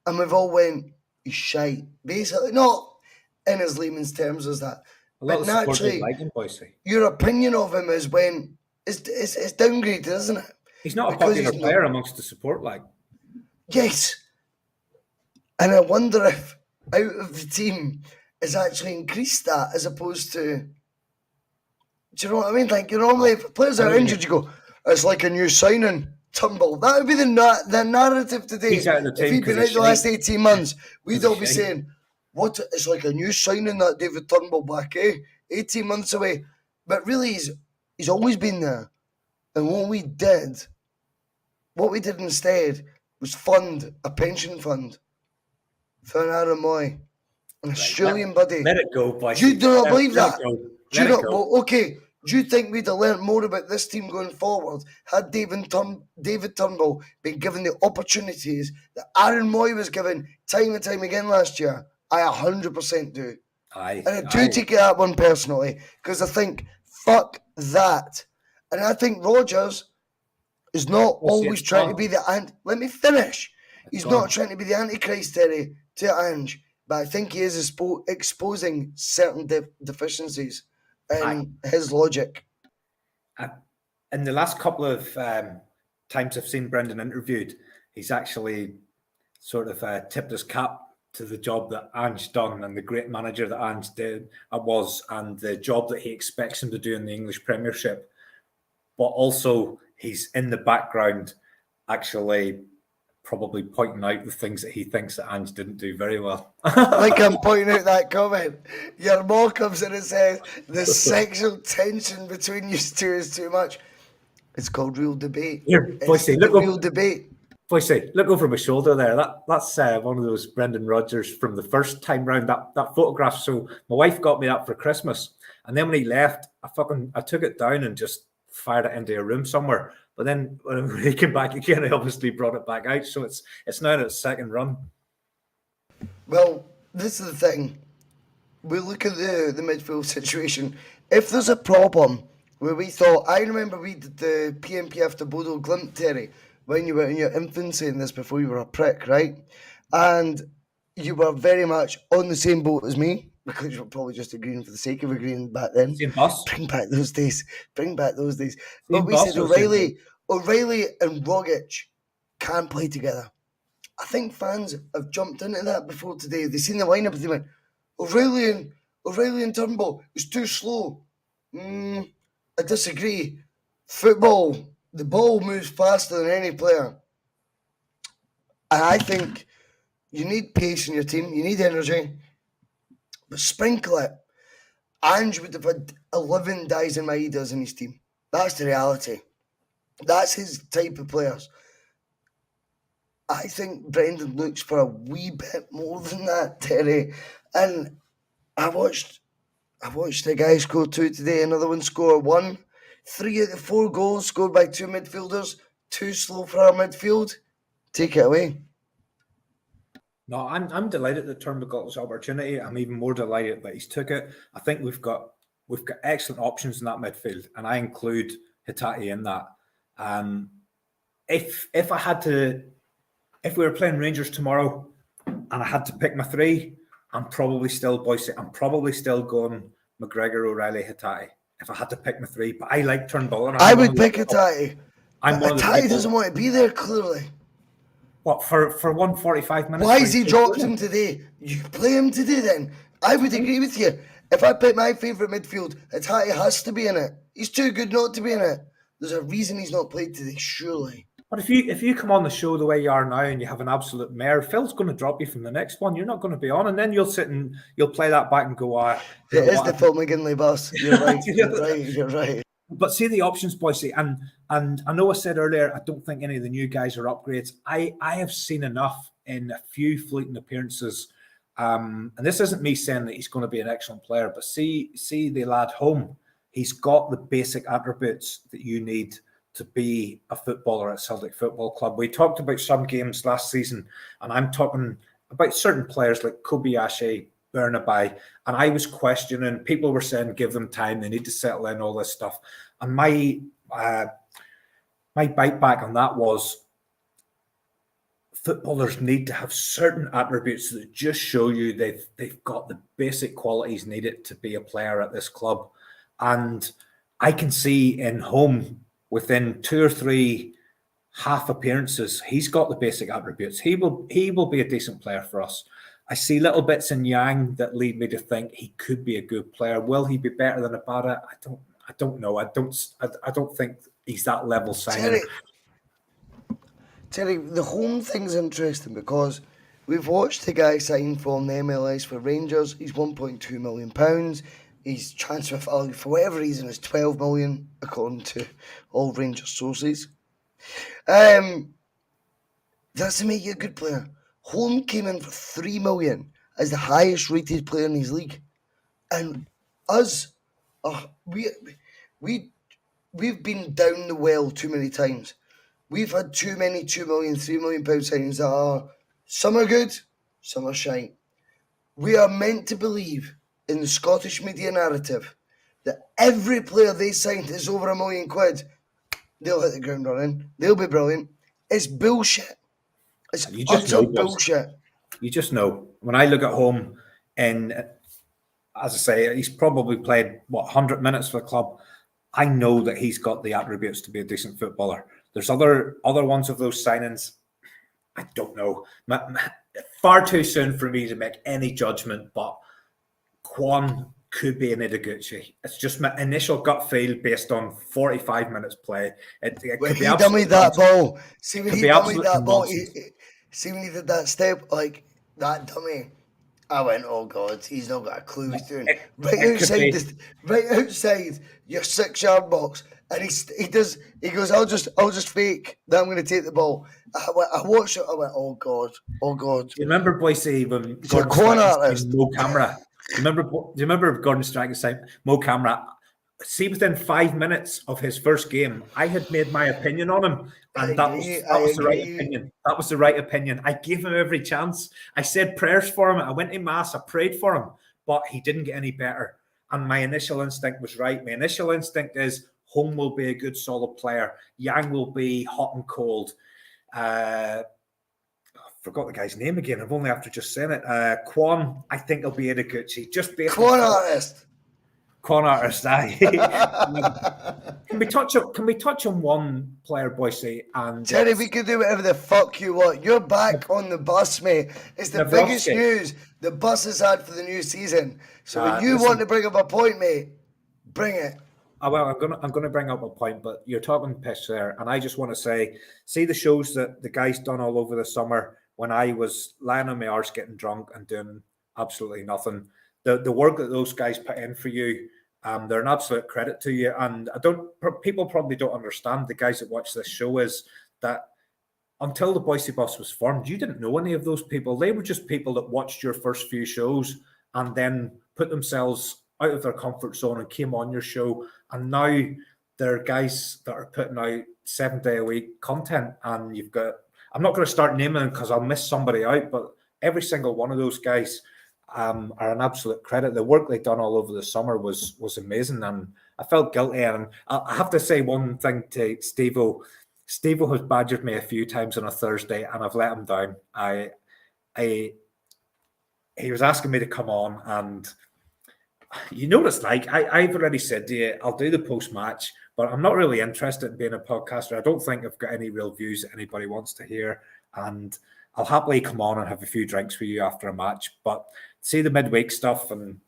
And we've all went, he's shite. Basically, not in as layman's terms as that. But naturally, your opinion of him is when it's downgraded, isn't it? He's not a popular player amongst the support, like. Yes. And I wonder if out of the team has actually increased that as opposed to, do you know what I mean? Like, normally if players are injured, you go, it's like a new signing, Turnbull. That would be the narrative today. If he'd been out the last 18 months, we'd all be saying, what? It's like a new signing, that David Turnbull back, 18 months away. But really, he's always been there. And what we did instead was fund a pension fund for an Aaron Moy, an Australian buddy. Let it go, Boycie. You do not believe that? Do you not? Well, okay. Do you think we'd have learned more about this team going forward had David Turnbull been given the opportunities that Aaron Moy was given time and time again last year? I 100% do. And I do take that one personally, because I think, fuck that. And I think Rodgers is not always trying to be the let me finish. He's not trying to be the Antichrist, Terry, to Ange, but I think he is exposing certain deficiencies in his logic. In the last couple of times I've seen Brendan interviewed, he's actually sort of tipped his cap to the job that Ange done and the great manager that Ange was, and the job that he expects him to do in the English Premiership. But also, he's in the background actually probably pointing out the things that he thinks that Ange didn't do very well. Like I'm pointing out that comment. Your mom comes in and says, the sexual tension between you two is too much. It's called real debate. Here, Bhoycie, debate. Bhoycie, look over my shoulder there. That's one of those Brendan Rodgers from the first time round, that photograph. So my wife got me that for Christmas. And then when he left, I took it down and just fired it into a room somewhere. But then when he came back again, I obviously brought it back out. So it's now in its second run. Well, this is the thing. We look at the midfield situation. If there's a problem where we thought, I remember we did the P.M.P after Bodo Glimt, Terry, when you were in your infancy in this before you were a prick, right? And you were very much on the same boat as me, because you were probably just agreeing for the sake of agreeing back then. Same bus. Bring back those days. But we said O'Reilly and Rogic can't play together. I think fans have jumped into that before today. They've seen the lineup and they went, O'Reilly and Turnbull is too slow. I disagree. Football, the ball moves faster than any player. And I think you need pace in your team. You need energy. But sprinkle it. Ange would have had 11 Dies and Maidas in his team. That's the reality. That's his type of players. I think Brendan looks for a wee bit more than that, Terry. And I watched the guy score 2 today, another one score 1. 3 out of 4 goals scored by 2 midfielders. Too slow for our midfield. Take it away. No, I'm delighted that Turnbull got this opportunity. I'm even more delighted that he's took it. I think we've got excellent options in that midfield, and I include Hatate in that. If we were playing Rangers tomorrow and I had to pick my 3, I'm probably still Boycie. I'm probably still going McGregor, O'Reilly, Hatate. If I had to pick my 3, but I like Turnbull. I would pick Hatate. Hatate doesn't want to be there, clearly. What, for 145 minutes? Why has he dropped him today? You play him today then. I would agree with you. If I pick my favourite midfield, Hatate has to be in it. He's too good not to be in it. There's a reason he's not played today, surely. But if you come on the show the way you are now and you have an absolute mare, Phil's going to drop you from the next one. You're not going to be on, and then you'll sit and you'll play that back and go, it is the Phil McGinley bus. You're right. You're right. But see the options, Boycie, and I know I said earlier I don't think any of the new guys are upgrades. I have seen enough in a few fleeting appearances, and this isn't me saying that he's going to be an excellent player, but see the lad home. He's got the basic attributes that you need to be a footballer at Celtic Football Club. We talked about some games last season, and I'm talking about certain players like Kobayashi, Bernaby, and I was questioning. People were saying, "Give them time; they need to settle in." All this stuff, and my bite back on that was footballers need to have certain attributes that just show you they've got the basic qualities needed to be a player at this club, and I can see in home within 2 or 3 half appearances, he's got the basic attributes. He will be a decent player for us. I see little bits in Yang that lead me to think he could be a good player. Will he be better than Abada? I don't know. I don't think he's that level signing. Terry, the home thing's interesting because we've watched the guy sign from the MLS for Rangers. He's £1.2 million. His transfer value, for whatever reason, is 12 million, according to all Rangers sources. That's to make you a good player. Holm came in for 3 million as the highest rated player in his league, and us, we've been down the well too many times. We've had too many 2 million, 3 million pound signings that are, some are good, some are shite. We are meant to believe in the Scottish media narrative that every player they signed is over £1 million. They'll hit the ground running. They'll be brilliant. It's bullshit. It's utter bullshit. You just know. When I look at home, and as I say, he's probably played 100 minutes for the club. I know that he's got the attributes to be a decent footballer. There's other ones of those signings. I don't know. Far too soon for me to make any judgment, but Kwon could be an Ideguchi. It's just my initial gut feel based on 45 minutes play. It when could be he dummied that ball, see when he dummied that ball, see when he did that step, like that dummy, I went, oh God, he's not got a clue what he's doing. Right outside your 6-yard box, and he goes, I'll just fake that I'm going to take the ball. I watched it, I went, oh God. Do you remember Boycie when Gordon Strachan no camera? Do you remember Gordon Strachan saying Mo Camera? See, within 5 minutes of his first game, I had made my opinion on him, and that was the right opinion. That was the right opinion. I gave him every chance. I said prayers for him. I went to mass. I prayed for him, but he didn't get any better. And my initial instinct was right. My initial instinct is Home will be a good, solid player. Yang will be hot and cold. I forgot the guy's name again. I've only after just saying it. Kwon, I think he'll be Ideguchi. Just based Kwon artist. Con artist, aye. Can we touch on one player, Boycie? And Terry, we can do whatever the fuck you want. You're back on the bus, mate. It's the biggest news the bus has had for the new season. So when you want to bring up a point, mate, bring it. Well, I'm gonna bring up a point, but you're talking piss there, and I just want to say, see the shows that the guys done all over the summer when I was lying on my arse getting drunk and doing absolutely nothing. The work that those guys put in for you, they're an absolute credit to you. And people probably don't understand, the guys that watch this show, is that until the Bhoycie Bus was formed, you didn't know any of those people. They were just people that watched your first few shows and then put themselves out of their comfort zone and came on your show. And now they're guys that are putting out 7-day-a-week content. And you've got, I'm not going to start naming them because I'll miss somebody out, but every single one of those guys are an absolute credit. The work they've done all over the summer was amazing, and I felt guilty. And I have to say one thing to Steve-O. Steve-O has badgered me a few times on a Thursday, and I've let him down. He was asking me to come on, and you know what it's like. I've already said to you, I'll do the post-match, but I'm not really interested in being a podcaster. I don't think I've got any real views that anybody wants to hear, and I'll happily come on and have a few drinks with you after a match, but see the midweek stuff, and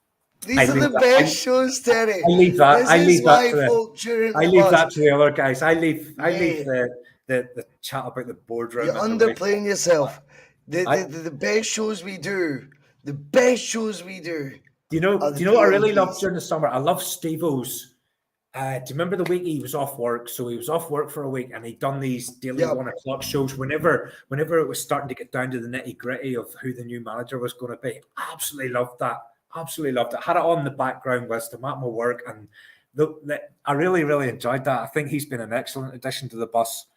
these are the best shows, Terry. I leave that. I leave that to the other guys. I leave the chat about the boardroom. You're underplaying yourself. The best shows we do. The best shows we do. Do you know what I really love during the summer? I love Steve-O's Do you remember the week he was off work? So he was off work for a week, and he'd done these daily 1 o'clock shows. Whenever it was starting to get down to the nitty gritty of who the new manager was going to be, absolutely loved that. Absolutely loved it. Had it on in the background whilst I'm at my work, and I really, really enjoyed that. I think he's been an excellent addition to the bus.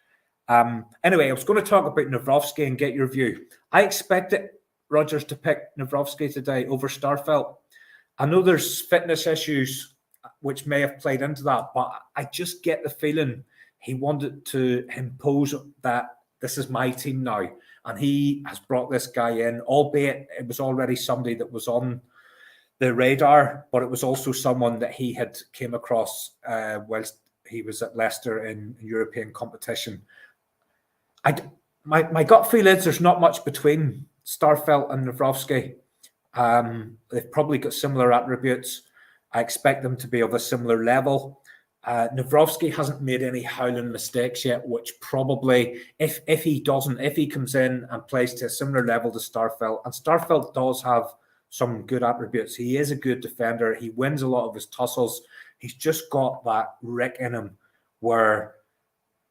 Anyway, I was going to talk about Nawrocki and get your view. I expected Rodgers to pick Nawrocki today over Starfelt. I know there's fitness issues which may have played into that, but I just get the feeling he wanted to impose that this is my team now, and he has brought this guy in, albeit it was already somebody that was on the radar, but it was also someone that he had came across whilst he was at Leicester in European competition. My gut feel is there's not much between Starfelt and Nawrocki. They've probably got similar attributes. I expect them to be of a similar level. Nawrocki hasn't made any howling mistakes yet, which probably, if he comes in and plays to a similar level to Starfelt, and Starfelt does have some good attributes. He is a good defender. He wins a lot of his tussles. He's just got that rick in him where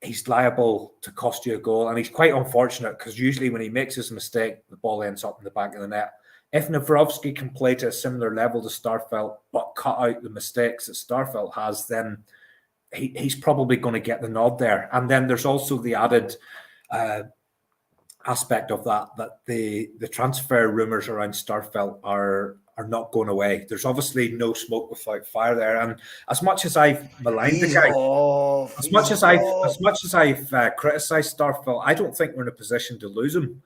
he's liable to cost you a goal. And he's quite unfortunate because usually when he makes his mistake, the ball ends up in the back of the net. If Nawrocki can play to a similar level to Starfelt, but cut out the mistakes that Starfelt has, then he's probably going to get the nod there. And then there's also the added aspect of that the transfer rumours around Starfelt are not going away. There's obviously no smoke without fire there. And as much as I've maligned the guy, as much as I've criticised Starfelt, I don't think we're in a position to lose him.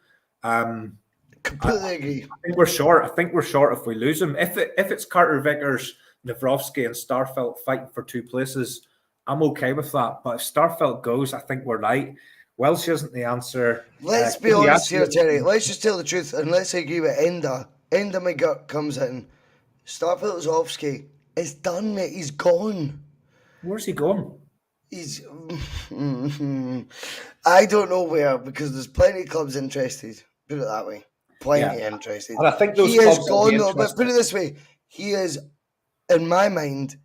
Completely agree. I think we're short. I think we're short if we lose him. If it's Carter Vickers, Nawrocki, and Starfelt fighting for two places, I'm okay with that. But if Starfelt goes, I think we're right. Welsh isn't the answer. Let's be honest here, Terry. Let's just tell the truth, and let's agree with Enda. Enda, my gut comes in. Starfelt Nawrocki is done, mate. He's gone. Where's he gone? He's. I don't know where, because there's plenty of clubs interested. Put it that way. Plenty interested. And I think those he clubs is gone, though. But put it this way: he is, in my mind,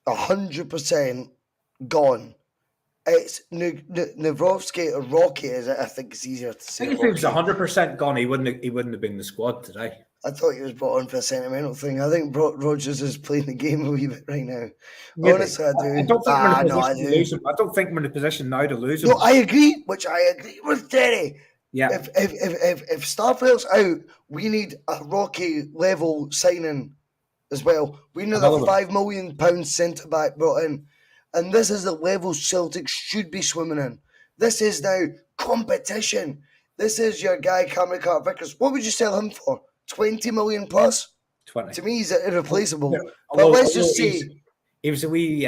100% gone. It's Nawrocki or Rocky, is it? I think it's easier to say. I think if he was 100% gone, he wouldn't have been in the squad today. I thought he was brought on for a sentimental thing. I think Rodgers is playing the game a wee bit right now. Maybe. Honestly, I do. I don't think we're in a position to lose him. I don't think we're in a position now to lose him. No, I agree, which I agree with Terry. Yeah. If Starfelt's out, we need a Rocky level signing as well. We need a £5 million centre back brought in. And this is the level Celtic should be swimming in. This is now competition. This is your guy, Cameron Carter-Vickers. What would you sell him for? 20 million plus? 20. To me, he's irreplaceable. Yeah. But let's just say he was a wee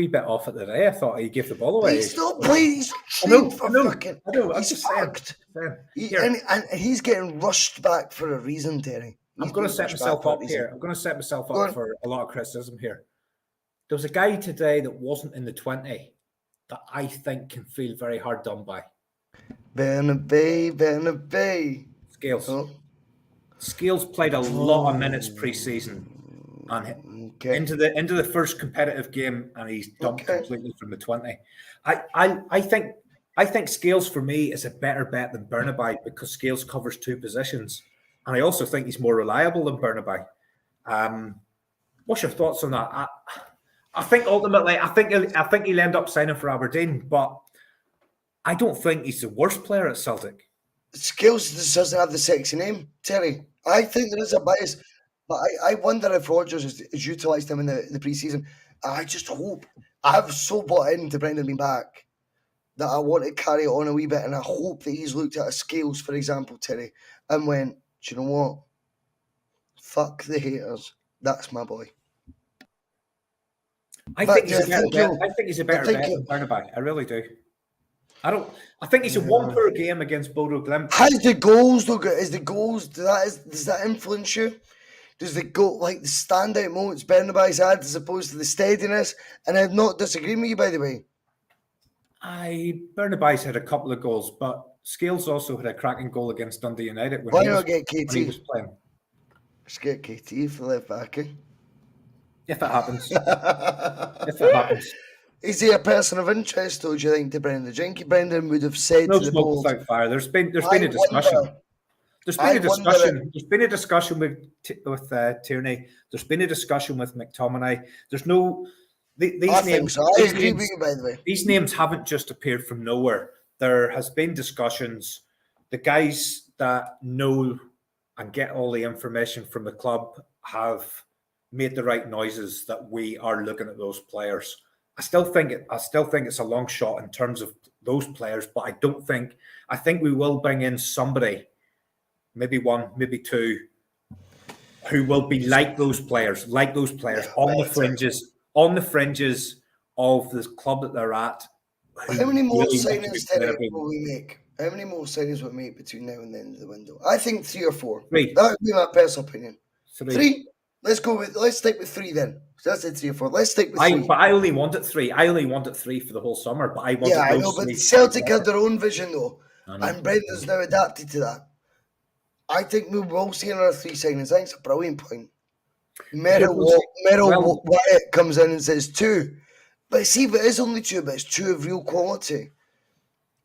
bit off at the day. I thought he gave the ball away. He's not playing. He's trained for fucking. I know. He's fucked. And he's getting rushed back for a reason, Terry. I'm going to set myself up here. I'm going to set myself up for a lot of criticism here. There was a guy today that wasn't in the 20 that I think can feel very hard done by. Bernabei. Scales. Oh. Scales played a lot of minutes pre-season and into the first competitive game, and he's dumped completely from the 20. I think Scales for me is a better bet than Bernabei because Scales covers two positions, and I also think he's more reliable than Bernabei. What's your thoughts on that? I think ultimately, I think he'll end up signing for Aberdeen, but I don't think he's the worst player at Celtic. Scales just doesn't have the sexy name, Terry. I think there is a bias, but I wonder if Rodgers has utilised him in the pre-season. I just hope. I've so bought into Brendan being back that I want to carry it on a wee bit, and I hope that he's looked at a Scales, for example, Terry, and went, do you know what? Fuck the haters. That's my boy. I think he's a better bet than Bernabei. I really do. I think he's a one per game against Bodo Glimt. How's the goals though? Does that influence you? Does the goal, like the standout moments Bernabei's had as opposed to the steadiness? And I'm not disagreeing with you, by the way. Bernabei's had a couple of goals, but Scales also had a cracking goal against Dundee United when he was playing. Let's get KT for left back, eh? If it happens. If it happens. Is he a person of interest, though, do you think, to Brendan? Do you think Brendan would have said No to the smoke board, without fire. There's been I a discussion. wonder, There's been I a wonder discussion. There's been a discussion with Tierney. There's been a discussion with McTominay. There's no these I names. think so. I agree with you, by the way. These names haven't just appeared from nowhere. There has been discussions. The guys that know and get all the information from the club have made the right noises that we are looking at those players. I still think it's a long shot in terms of those players, but I think we will bring in somebody, maybe one, maybe two, who will be like those players on the fringes of the club that they're at. How many more signings, Terry, will we make? How many more signings will we make between now and the end of the window? I think 3 or 4. 3. That would be my personal opinion. 3. Let's stick with 3 then. So that's it, 3 or 4. Let's stick with 3. But I only wanted 3. I only wanted 3 for the whole summer. But I wanted I know, but Celtic had their own vision though, and Brendan's now adapted to that. I think we will see another 3 signings. I think it's a brilliant point. Merrill Wyatt comes in and says 2. But see, if it is only 2, but it's 2 of real quality.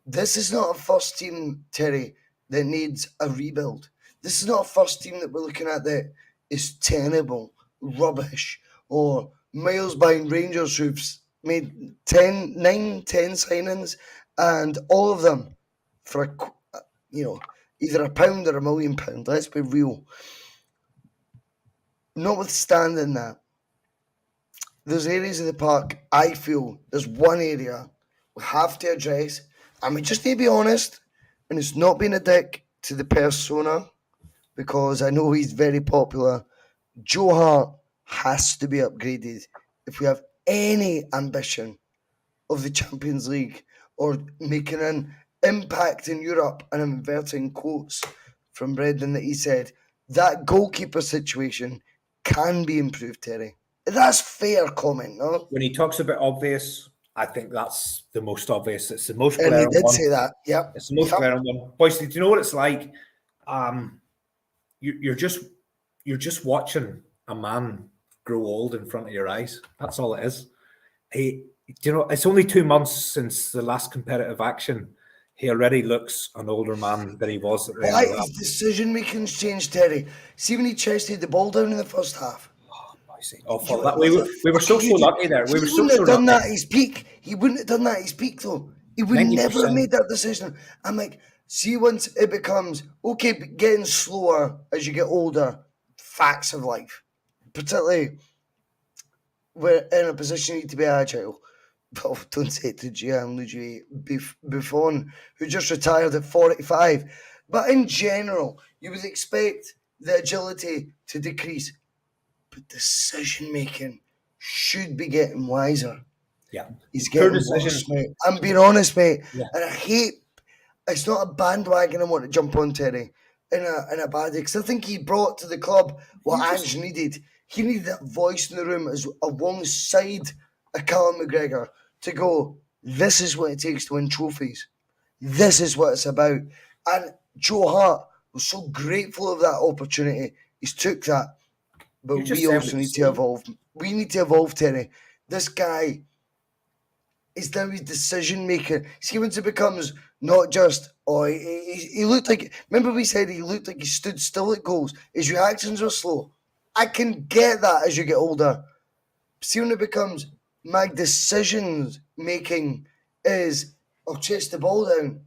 This is not a first team, Terry, that needs a rebuild. This is not a first team that we're looking at that is terrible, rubbish, or miles behind Rangers who've made 9, 10 signings, and all of them for either £1 or £1 million. Let's be real. Notwithstanding that, there's areas of the park, I feel there's one area we have to address, and we just need to be honest, and it's not being a dick to the persona, because I know he's very popular. Joe Hart has to be upgraded if we have any ambition of the Champions League or making an impact in Europe, and I'm inverting quotes from Brendan that he said, that goalkeeper situation can be improved, Terry. That's fair comment, no? When he talks about obvious, I think that's the most obvious. It's the most glaring one. And he did one. Say that, yep. It's the most glaring one. Boycie, do you know what it's like? You're just watching a man grow old in front of your eyes. That's all it is. It's only 2 months since the last competitive action. He already looks an older man than he was at the end of that. His decision making's changed, Terry. See when he chested the ball down in the first half. We were so lucky there. We were so lucky. Done that at his peak. He wouldn't have done that at his peak, though. He would 90%. Never have made that decision. I'm like, see, once it becomes okay, getting slower as you get older, facts of life, particularly we're in a position you need to be agile. Well, don't say it to Gianluigi Buffon, who just retired at 45. But in general, you would expect the agility to decrease. But decision-making should be getting wiser. Yeah. He's getting worse, mate. I'm being honest, mate. Yeah. And I hate, it's not a bandwagon I want to jump on, Terry, in a bad way. Because I think he brought to the club what Ange needed. He needed that voice in the room as alongside a Callum McGregor to go, this is what it takes to win trophies. This is what it's about. And Joe Hart was so grateful of that opportunity. He's took that. But we also need to evolve. We need to evolve, Terry. This guy is now his decision maker. See, once it becomes not just, he looked like, remember we said he looked like he stood still at goals. His reactions were slow. I can get that as you get older. See, when it becomes, my decisions making is, I'll chase the ball down.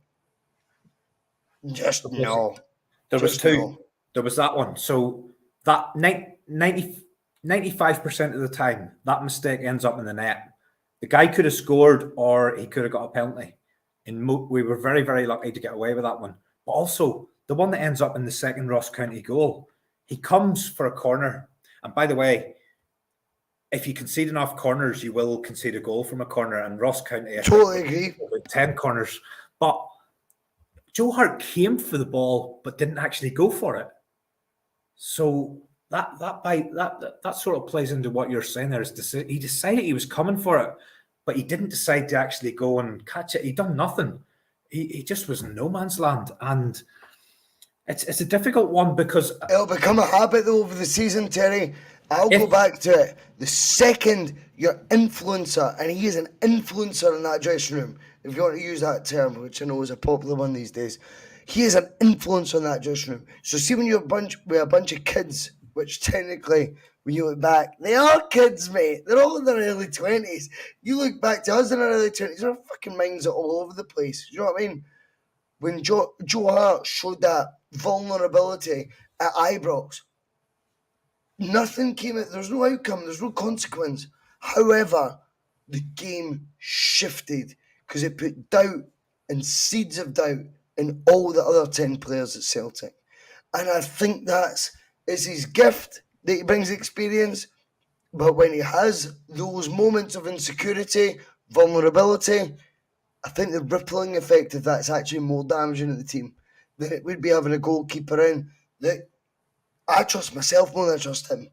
Just no. There was 2. No. There was that one. So that 95% of the time, that mistake ends up in the net. The guy could have scored or he could have got a penalty. And we were very, very lucky to get away with that one. But also, the one that ends up in the second Ross County goal, he comes for a corner. And by the way, if you concede enough corners, you will concede a goal from a corner. And Ross County, totally agree, with 10 corners. But Joe Hart came for the ball, but didn't actually go for it. So that sort of plays into what you're saying there. He decided he was coming for it, but he didn't decide to actually go and catch it. He done nothing. He just was in no man's land, and it's a difficult one because it'll become a habit though over the season, Terry. I'll go back to it. The second you're influencer, and he is an influencer in that dressing room, if you want to use that term, which I know is a popular one these days, he is an influencer in that dressing room. So see when you're with a bunch of kids, which technically, when you look back, they are kids, mate. They're all in their early 20s. You look back to us in our early 20s, our fucking minds are all over the place. You know what I mean? When Joe Hart showed that vulnerability at Ibrox, nothing came out. There's no outcome. There's no consequence. However, the game shifted because it put doubt and seeds of doubt in all the other 10 players at Celtic. And I think it's his gift that he brings experience. But when he has those moments of insecurity, vulnerability, I think the rippling effect of that's actually more damaging to the team than it would be having a goalkeeper in that I trust myself more than I trust him.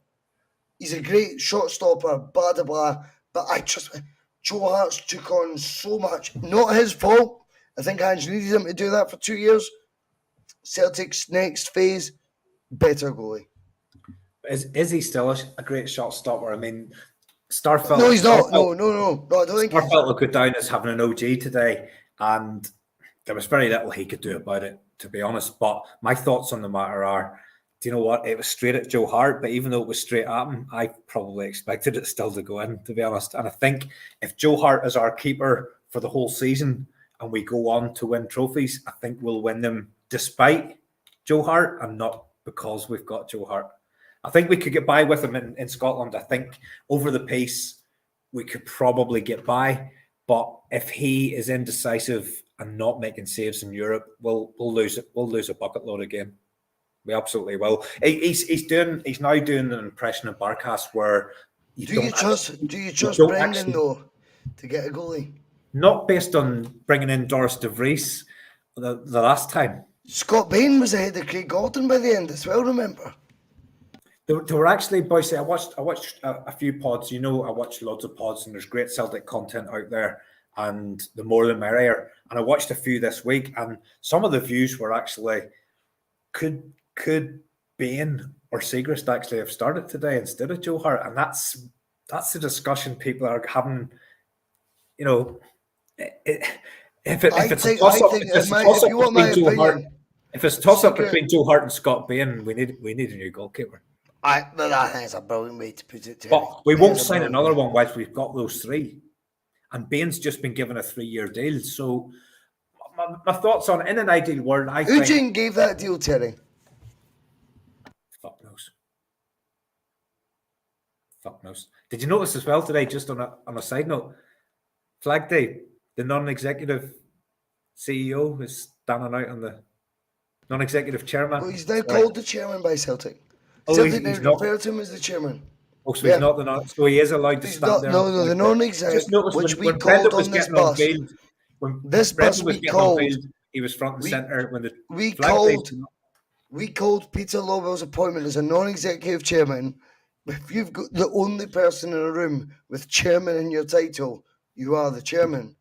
He's a great shot stopper, blah, blah, blah, but I trust Joe Hart's took on so much. Not his fault. I think Ange needed him to do that for 2 years. Celtic's next phase, better goalie. Is he still a great shot stopper? I mean, Starfelt. No, he's not. No, I don't think Starfelt will go down as having an OG today, and there was very little he could do about it, to be honest. But my thoughts on the matter are, do you know what? It was straight at Joe Hart, but even though it was straight at him, I probably expected it still to go in, to be honest. And I think if Joe Hart is our keeper for the whole season and we go on to win trophies, I think we'll win them despite Joe Hart and not because we've got Joe Hart. I think we could get by with him in Scotland. I think over the pace, we could probably get by. But if he is indecisive and not making saves in Europe, we'll lose it. We'll lose a bucket load of game. We absolutely will. He's now doing an impression of Barkas where do you trust Brendan though to get a goalie? Not based on bringing in Doris de Vries the last time. Scott Bain was ahead of Craig Gordon by the end as well. Remember? There were actually, Boycie, I watched a few pods. You know, I watch loads of pods, and there's great Celtic content out there, and the more the merrier. And I watched a few this week, and some of the views were actually could Bain or Segrist actually have started today instead of Joe Hart, and that's the discussion people are having. You know, if it's a toss up between Joe Hart and Scott Bain, we need a new goalkeeper. I think it's a brilliant way to put it, Terry. But we won't sign another one whilst we've got those three. And Bain's just been given a 3-year deal. So my thoughts on, in an ideal world, Who do you think gave that deal, Terry? Fuck knows. Did you notice as well today, just on a side note, Flag Day, the non-executive CEO is standing out on the non-executive chairman. Well, he's now called the chairman by Celtic. Oh, Celtic now refer to him as the chairman. Oh, so he's not so he is allowed to stand there. No, the non-exec, which we called on this bus. When this bus was getting unveiled, he was front and centre. When we called Peter Lobel's appointment as a non-executive chairman. If you've got the only person in a room with chairman in your title, you are the chairman.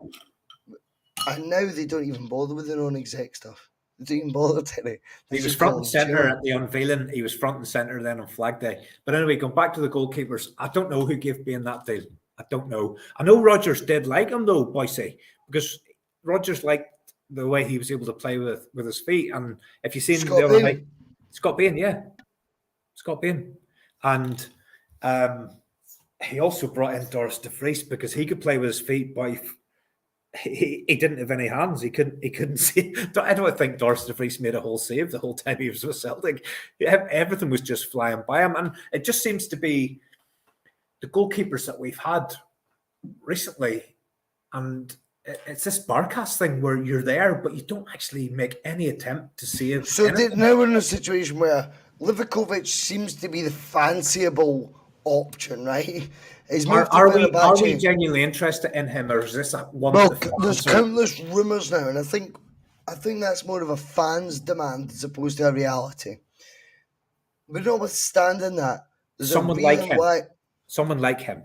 And now they don't even bother with the non-exec stuff. They don't even bother, Terry. He was front and centre at the unveiling. He was front and centre then on Flag Day. But anyway, going back to the goalkeepers, I don't know who gave Bain that deal. I don't know. I know Rodgers did like him though, Boycie, because Rodgers liked the way he was able to play with his feet. And if you've seen the other night, Scott Bain, yeah. Scott Bain. And he also brought in Doris de Vries because he could play with his feet, but he didn't have any hands. He couldn't see. I don't think Doris de Vries made a whole save the whole time he was with Celtic. Everything was just flying by him, and it just seems to be the goalkeepers that we've had recently, and it's this Barkas thing where you're there, but you don't actually make any attempt to save. So now we're in a situation where Livakovic seems to be the fanciable option, right? Are we genuinely interested in him, or is this one? Well, there's countless rumours now, and I think that's more of a fan's demand as opposed to a reality. But notwithstanding that, someone like him.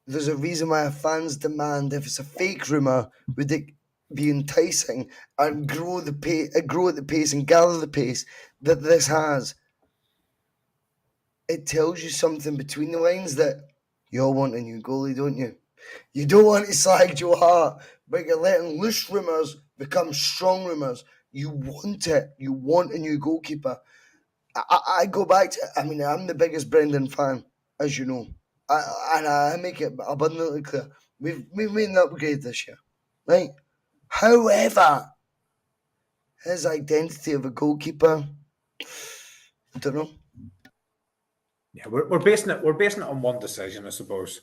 There's a reason why a fan's demand, if it's a fake rumour, would it be enticing and grow at the pace and gather the pace that this has. it tells you something between the lines that you all want a new goalie, don't you? You don't want to slag Joe Hart, but you're letting loose rumours become strong rumours. You want it. You want a new goalkeeper. I go back to, I mean, I'm the biggest Brendan fan, as you know. And I make it abundantly clear. We've made an upgrade this year, right? However, his identity of a goalkeeper, I don't know. Yeah, we're basing it on one decision, I suppose.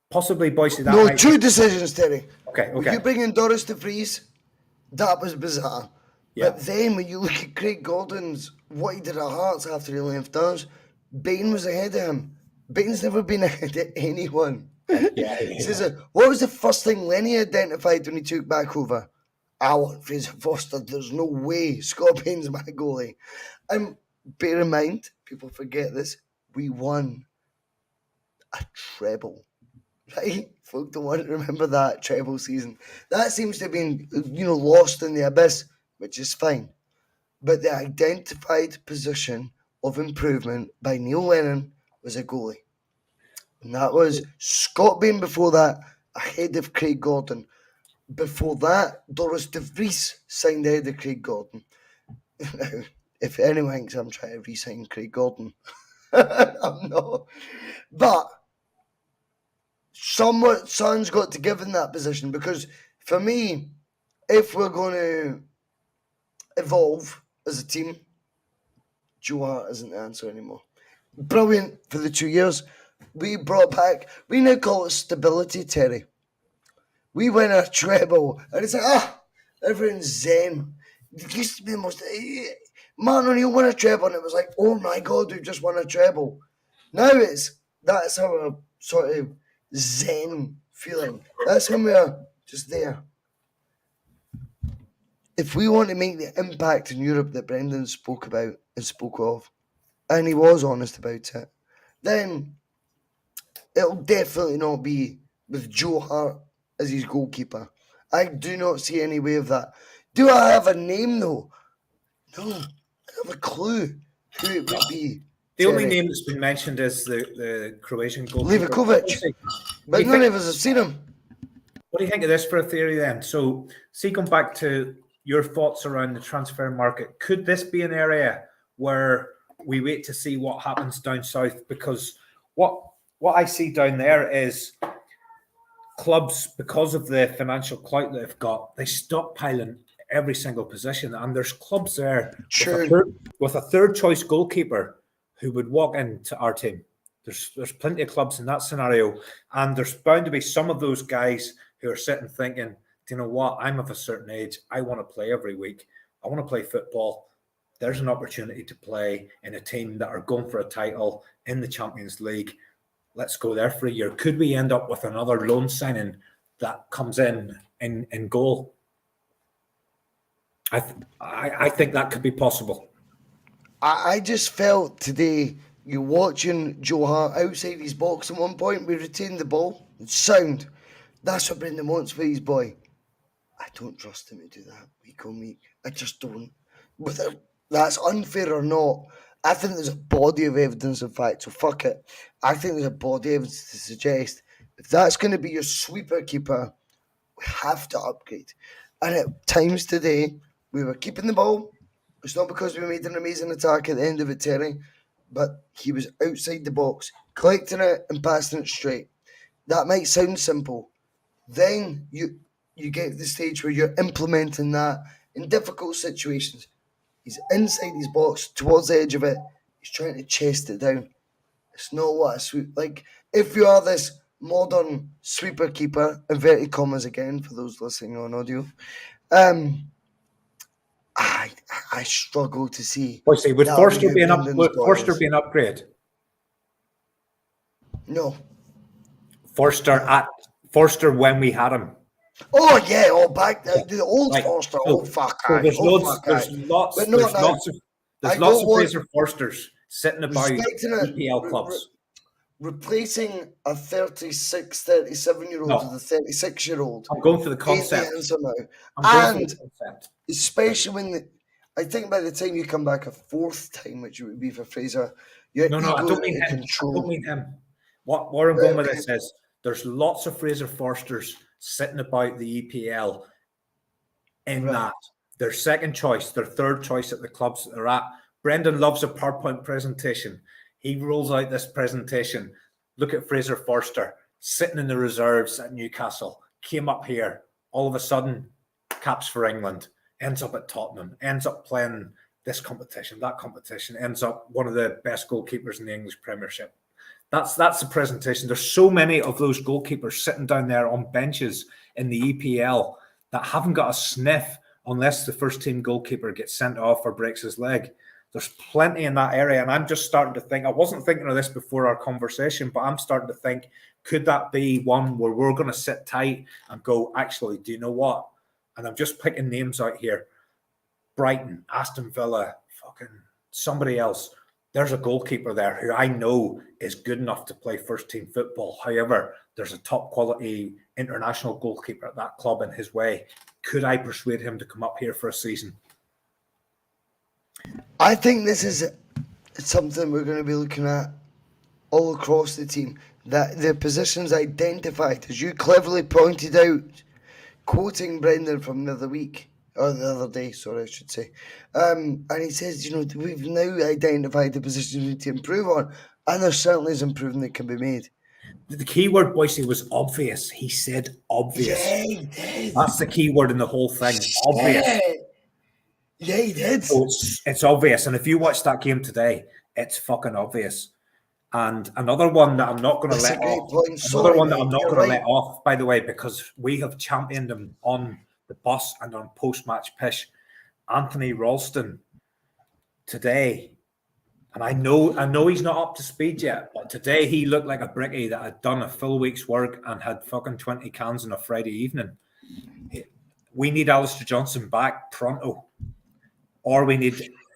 Possibly Boycie. That No, might two decisions, Terry. Okay. When you bring in Doris de Vries, that was bizarre. Yeah. But then when you look at Craig Gordon's, what he did at Hearts after he left us, Bain was ahead of him. Bain's never been ahead of anyone. Yeah. What was the first thing Lenny identified when he took back over? I want Fraser Foster. There's no way Scott Bain's my goalie. And bear in mind, people forget this, we won a treble. Right? Folk don't want to remember that treble season. That seems to have been, lost in the abyss, which is fine. But the identified position of improvement by Neil Lennon was a goalie. And that was Scott Bain before that, ahead of Craig Gordon. Before that, Doris de Vries signed ahead of Craig Gordon. Now, if anyone thinks I'm trying to re-sign Craig Gordon, I'm not. But someone's got to give in that position, because for me, if we're going to evolve as a team, Joe Hart isn't the answer anymore. Brilliant for the 2 years. We brought back, we now call it stability, Terry. We win a treble, and it's like, everyone's zen. It used to be the most, Martin O'Neill won a treble, and it was like, oh my God, we've just won a treble. Now that's our sort of zen feeling. That's when we're just there. If we want to make the impact in Europe that Brendan spoke about and spoke of, and he was honest about it, then it'll definitely not be with Joe Hart as his goalkeeper. I do not see any way of that. Do I have a name, though? No. I don't have a clue who it would be. The only name that's been mentioned is the Croatian goalkeeper, Livakovic. But none of us have seen him. What do you think of this for a theory then? So, going back to your thoughts around the transfer market, could this be an area where we wait to see what happens down south? Because what I see down there is clubs, because of the financial clout that they've got, they stockpiling every single position, and there's clubs there with a third choice goalkeeper who would walk into our team. There's plenty of clubs in that scenario, and there's bound to be some of those guys who are sitting thinking, do you know what? I'm of a certain age. I want to play every week. I want to play football. There's an opportunity to play in a team that are going for a title in the Champions League. Let's go there for a year. Could we end up with another loan signing that comes in goal? I think that could be possible. I just felt today, you're watching Joe Hart outside his box at one point, we retained the ball. It's sound. That's what Brendan wants for his boy. I don't trust him to do that week on week. I just don't. Whether that's unfair or not, I think there's a body of evidence, in fact, so fuck it. I think there's a body of evidence to suggest if that's going to be your sweeper keeper, we have to upgrade. And at times today, we were keeping the ball. It's not because we made an amazing attack at the end of it, Terry, but he was outside the box, collecting it and passing it straight. That might sound simple. Then you get to the stage where you're implementing that in difficult situations. He's inside his box, towards the edge of it. He's trying to chest it down. It's not what a sweep. Like, if you are this modern sweeper keeper, inverted commas again, for those listening on audio, I struggle to see. Boycie, would Forster be an upgrade? No. Forster when we had him. Oh yeah, back the old Forster. There's lots of Fraser Forsters sitting about EPL clubs. Replacing a 36, 37-year-old with a 36-year-old. I'm going for the concept. And especially when I think by the time you come back a fourth time, which would be for Fraser, your No, I ego don't mean is him. I don't control. mean him. Where I'm going with Okay. this is there's lots of Fraser Forsters sitting about the EPL in Right. that their second choice, their third choice at the clubs that they're at. Brendan loves a PowerPoint presentation. He rolls out this presentation. Look at Fraser Forster sitting in the reserves at Newcastle, came up here, all of a sudden, caps for England, ends up at Tottenham, ends up playing this competition, that competition, ends up one of the best goalkeepers in the English Premiership. That's the presentation. There's so many of those goalkeepers sitting down there on benches in the EPL that haven't got a sniff unless the first team goalkeeper gets sent off or breaks his leg. There's plenty in that area, and I'm just starting to think, I wasn't thinking of this before our conversation, but I'm starting to think, could that be one where we're going to sit tight and go, actually, do you know what? And I'm just picking names out here. Brighton, Aston Villa, fucking somebody else. There's a goalkeeper there who I know is good enough to play first team football. However, there's a top quality international goalkeeper at that club in his way. Could I persuade him to come up here for a season? I think this is something we're going to be looking at all across the team. That the positions identified, as you cleverly pointed out, quoting Brendan from the other week, or the other day, sorry, I should say. And he says, we've now identified the positions we need to improve on, and there certainly is improvement that can be made. The key word, Boycie, was obvious. He said obvious. Yeah, he did. That's the key word in the whole thing. Obvious. Yeah, he did. So it's obvious. And if you watch that game today, it's fucking obvious. And another one that I'm not going to let off. Another one that I'm not going to let off, by the way, because we have championed him on the bus and on post-match pish. Anthony Ralston today, and I know he's not up to speed yet, but today he looked like a brickie that had done a full week's work and had fucking 20 cans on a Friday evening. We need Alistair Johnson back pronto, or we need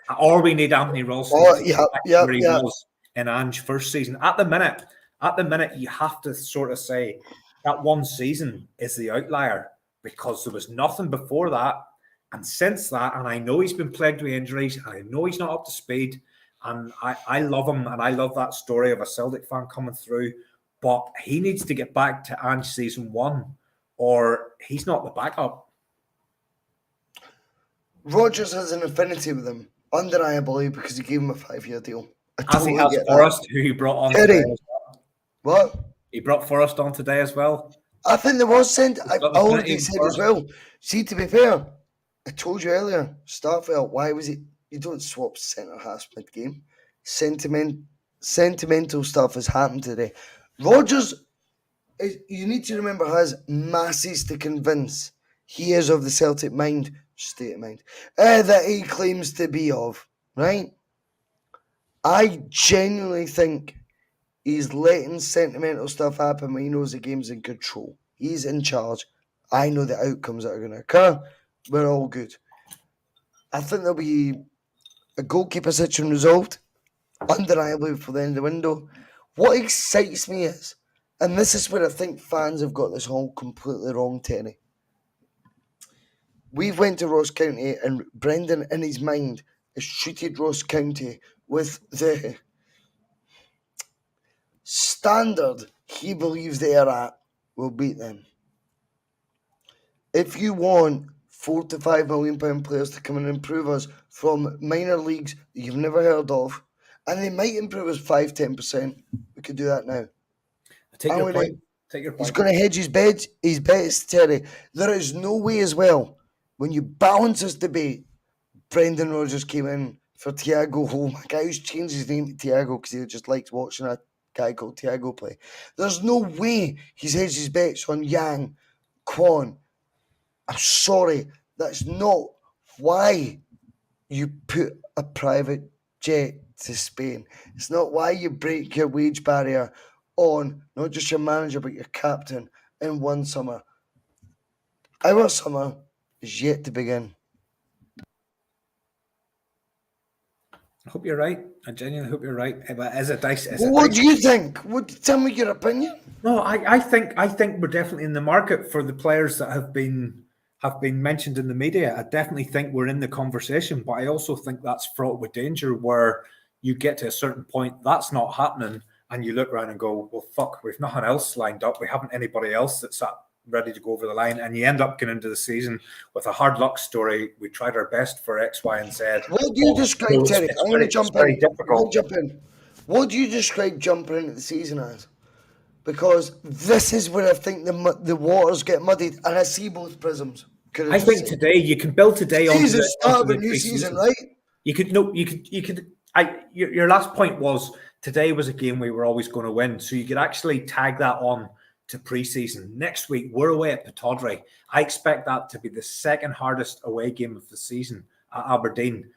Anthony Ralston where he was in Ange first season. At the minute, you have to sort of say that one season is the outlier because there was nothing before that. And since that, and I know he's been plagued with injuries, and I know he's not up to speed, and I love him, and I love that story of a Celtic fan coming through, but he needs to get back to Ange season one, or he's not the backup. Rodgers has an affinity with him, undeniably, because he gave him a 5-year deal. As he has Forrest, who he brought on Terry. today as well. What? He brought Forrest on today as well. I think there was I already said as well. See, to be fair, I told you earlier, Spfl, why was it? You don't swap centre halves mid game. Sentimental stuff has happened today. Rodgers, you need to remember, has masses to convince. He is of the Celtic state of mind, that he claims to be of, right? I genuinely think he's letting sentimental stuff happen when he knows the game's in control. He's in charge. I know the outcomes that are going to occur. We're all good. I think there'll be a goalkeeper situation resolved, undeniably, before the end of the window. What excites me is, and this is where I think fans have got this all completely wrong, Terry. We've went to Ross County, and Brendan, in his mind, has treated Ross County with the standard he believes they are at. We'll beat them. If you want £4 to £5 million players to come and improve us from minor leagues that you've never heard of, and they might improve us 5-10%, we could do that now. Take your point. He's going to hedge his bets, Terry. There is no way as well, when you balance this debate, Brendan Rodgers came in for Thiago. Oh, my guy who's changed his name to Thiago because he just likes watching a guy called Thiago play. There's no way he's hedged his bets on Yang, Kwon. I'm sorry, that's not why you put a private jet to Spain. It's not why you break your wage barrier on not just your manager but your captain in one summer. Our summer is yet to begin. I hope you're right. I genuinely hope you're right. But What do you think? Tell me your opinion. No, I think we're definitely in the market for the players that have been have been mentioned in the media, I definitely think we're in the conversation, but I also think that's fraught with danger where you get to a certain point, that's not happening, and you look around and go, well, fuck, we've nothing else lined up. We haven't anybody else that's ready to go over the line, and you end up getting into the season with a hard luck story. We tried our best for X, Y, and Z. What do you describe, Terry? I'm going to jump in. Difficult. What do you describe jumping into the season as? Because this is where I think the waters get muddied, and I see both prisms. I think today you can build today on the start of a new season, right? You could. Your last point was today was a game we were always going to win, so you could actually tag that on to pre-season. Next week we're away at Pittodrie. I expect that to be the second hardest away game of the season at Aberdeen.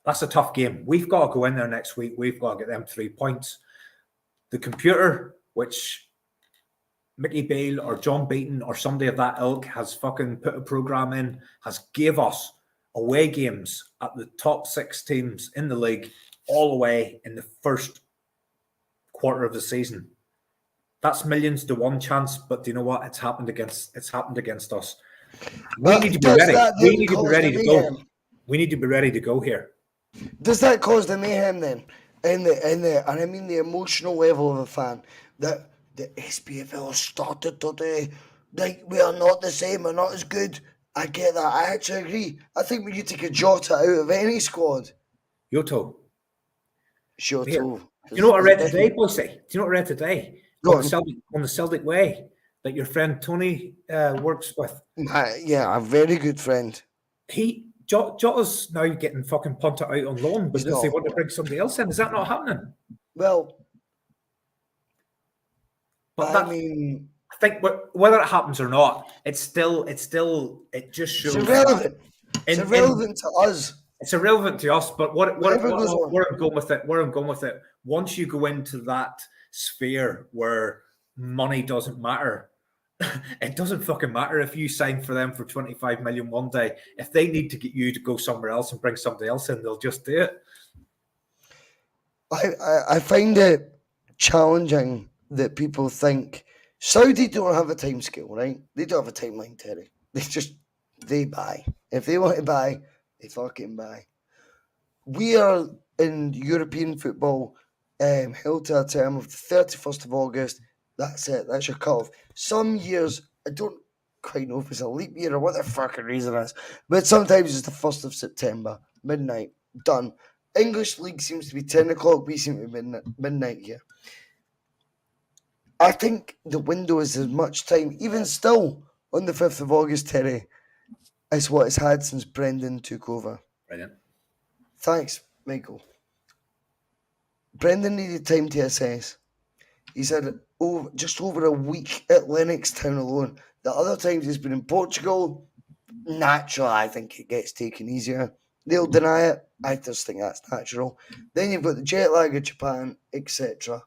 That's a tough game. We've got to go in there next week. We've got to get them 3 points. The computer, which Mickey Bale or John Beaton or somebody of that ilk has fucking put a program in, has gave us away games at the top 6 teams in the league all away in the first quarter of the season. That's millions to one chance, but do you know what? It's happened against us. We need to be ready. We need to be ready to go. We need to be ready to go here. Does that cause the mayhem then? And I mean the emotional level of a fan that the SPFL started today. Like, we are not the same, we're not as good. I get that. I actually agree. I think when you take a Jota out of any squad. Yoto. Shoto. Do you know what I read today, Boycie? Do you know what I read today? On the Celtic Way that your friend Tony works with. Yeah, a very good friend. Jota's now getting fucking punted out on loan because they want to bring somebody else in. Is that not happening? Well, but I think whether it happens or not, it just shows. It's irrelevant. It's irrelevant to us. It's irrelevant to us. But where I'm going with it, once you go into that sphere where money doesn't matter, it doesn't fucking matter if you sign for them for 25 million one day. If they need to get you to go somewhere else and bring somebody else in, they'll just do it. I find it challenging that people think Saudi don't have a time scale, right? They don't have a timeline, Terry. They buy. If they want to buy, they fucking buy. We are in European football held to a term of the 31st of August. That's it. That's your cutoff. Some years, I don't quite know if it's a leap year or what the fucking reason is, but sometimes it's the 1st of September, midnight, done. English league seems to be 10 o'clock. We seem to be midnight here. I think the window is as much time, even still on the 5th of August, Terry, as what it's had since Brendan took over. Brilliant. Thanks, Michael. Brendan needed time to assess. He's had just over a week at Lennoxtown alone. The other times he's been in Portugal, naturally, I think it gets taken easier. They'll deny it. I just think that's natural. Then you've got the jet lag of Japan, etc.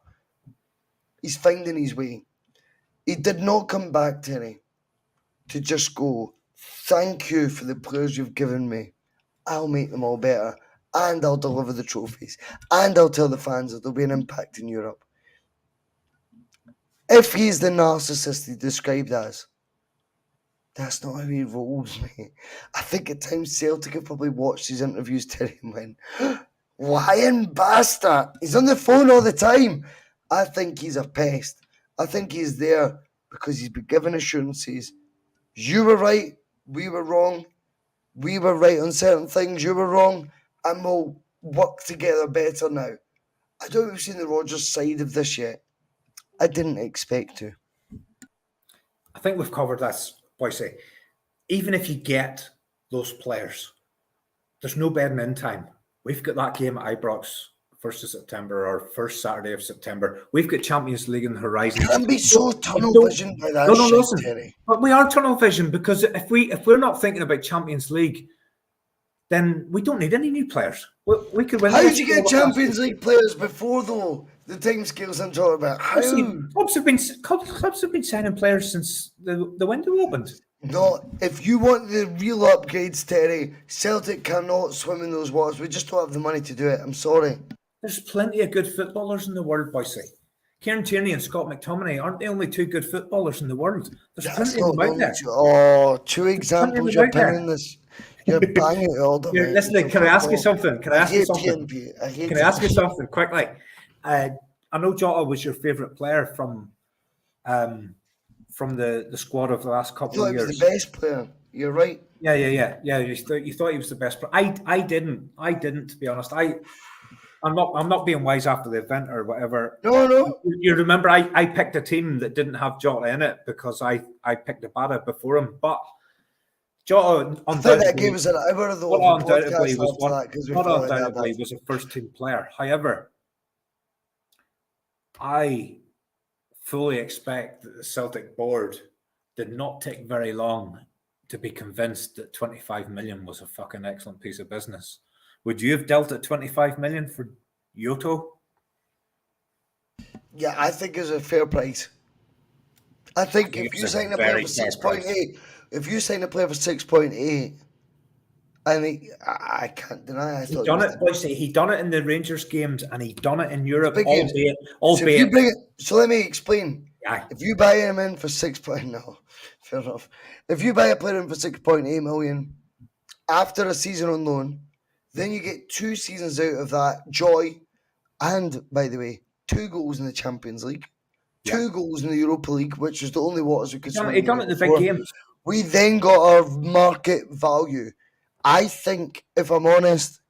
He's finding his way. He did not come back, Terry, to just go, thank you for the players you've given me. I'll make them all better. And I'll deliver the trophies. And I'll tell the fans that there'll be an impact in Europe. If he's the narcissist he described as, that's not how he rolls, mate. I think at times Celtic have probably watched his interviews, Terry, and went, lying bastard. He's on the phone all the time. I think he's a pest. I think he's there because he's been given assurances. You were right. We were wrong. We were right on certain things. You were wrong. And we'll work together better now. I don't think we've seen the Rodgers side of this yet. I didn't expect to. I think we've covered this, Boycie. Even if you get those players, there's no bedding in time. We've got that game at Ibrox 1st of September or first Saturday of September. We've got Champions League in the horizon. You can't be so tunnel vision by that listen, Terry. But we are tunnel vision because if we're not thinking about Champions League, then we don't need any new players. We could win. How did you get Champions League players before, though? The timescales I'm talking about. How? Clubs have been signing players since the window opened. No, if you want the real upgrades, Terry, Celtic cannot swim in those waters. We just don't have the money to do it. I'm sorry. There's plenty of good footballers in the world, Boycie. Kieran Tierney and Scott McTominay aren't the only two good footballers in the world. There's That's plenty of not them the out only there. two. Oh, two Plenty of examples them you're out there. banging this. You're banging it all the way. Listen, can I ask you something? Can I I ask you hate something? P.M.P. I hate Can I ask you something quickly? I know Jota was your favourite player from the squad of the last I couple thought of he was years. the best player. You're right. Yeah. You thought he was the best player. I didn't, to be honest. I'm not being wise after the event or whatever. No. You remember I picked a team that didn't have Jota in it because I picked Abada before him, but Jota I think that gave undoubtedly us an hour of the undoubtedly podcast was after one. that because we Not felt like that. undoubtedly was a first team player. However, I fully expect that the Celtic board did not take very long to be convinced that 25 million was a fucking excellent piece of business. Would you have dealt at 25 million for Yoto? Yeah, I think it's a fair price. I think if you sign a player for 6.8, if you sign a player for 6.8, I think I can't deny. He done it, Boycie. He done it in the Rangers games, and he done it in Europe, albeit. So if you bring it, so let me explain. Yeah. If you buy him in for no, fair enough. If you buy a player in for 6.8 million after a season on loan, then you get 2 seasons out of that joy, and by the way, 2 goals in the Champions League, 2 goals in the Europa League, which is the only waters we could swim. He done it in the big games. We then got our market value. I think, if I'm honest,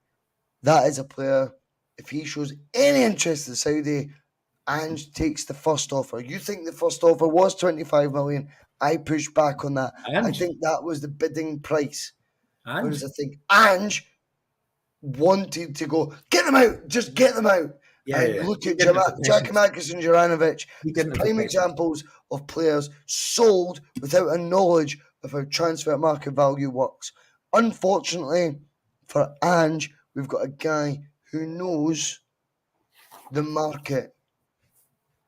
that is a player. If he shows any interest in Saudi, Ange takes the first offer. You think the first offer was 25 million? I pushed back on that. I think that was the bidding price. Whereas I think Ange wanted to go, get them out, just get them out. Look at Giakoumakis and Juranovic as prime examples of players sold without a knowledge of how transfer market value works. Unfortunately for Ange, we've got a guy who knows the market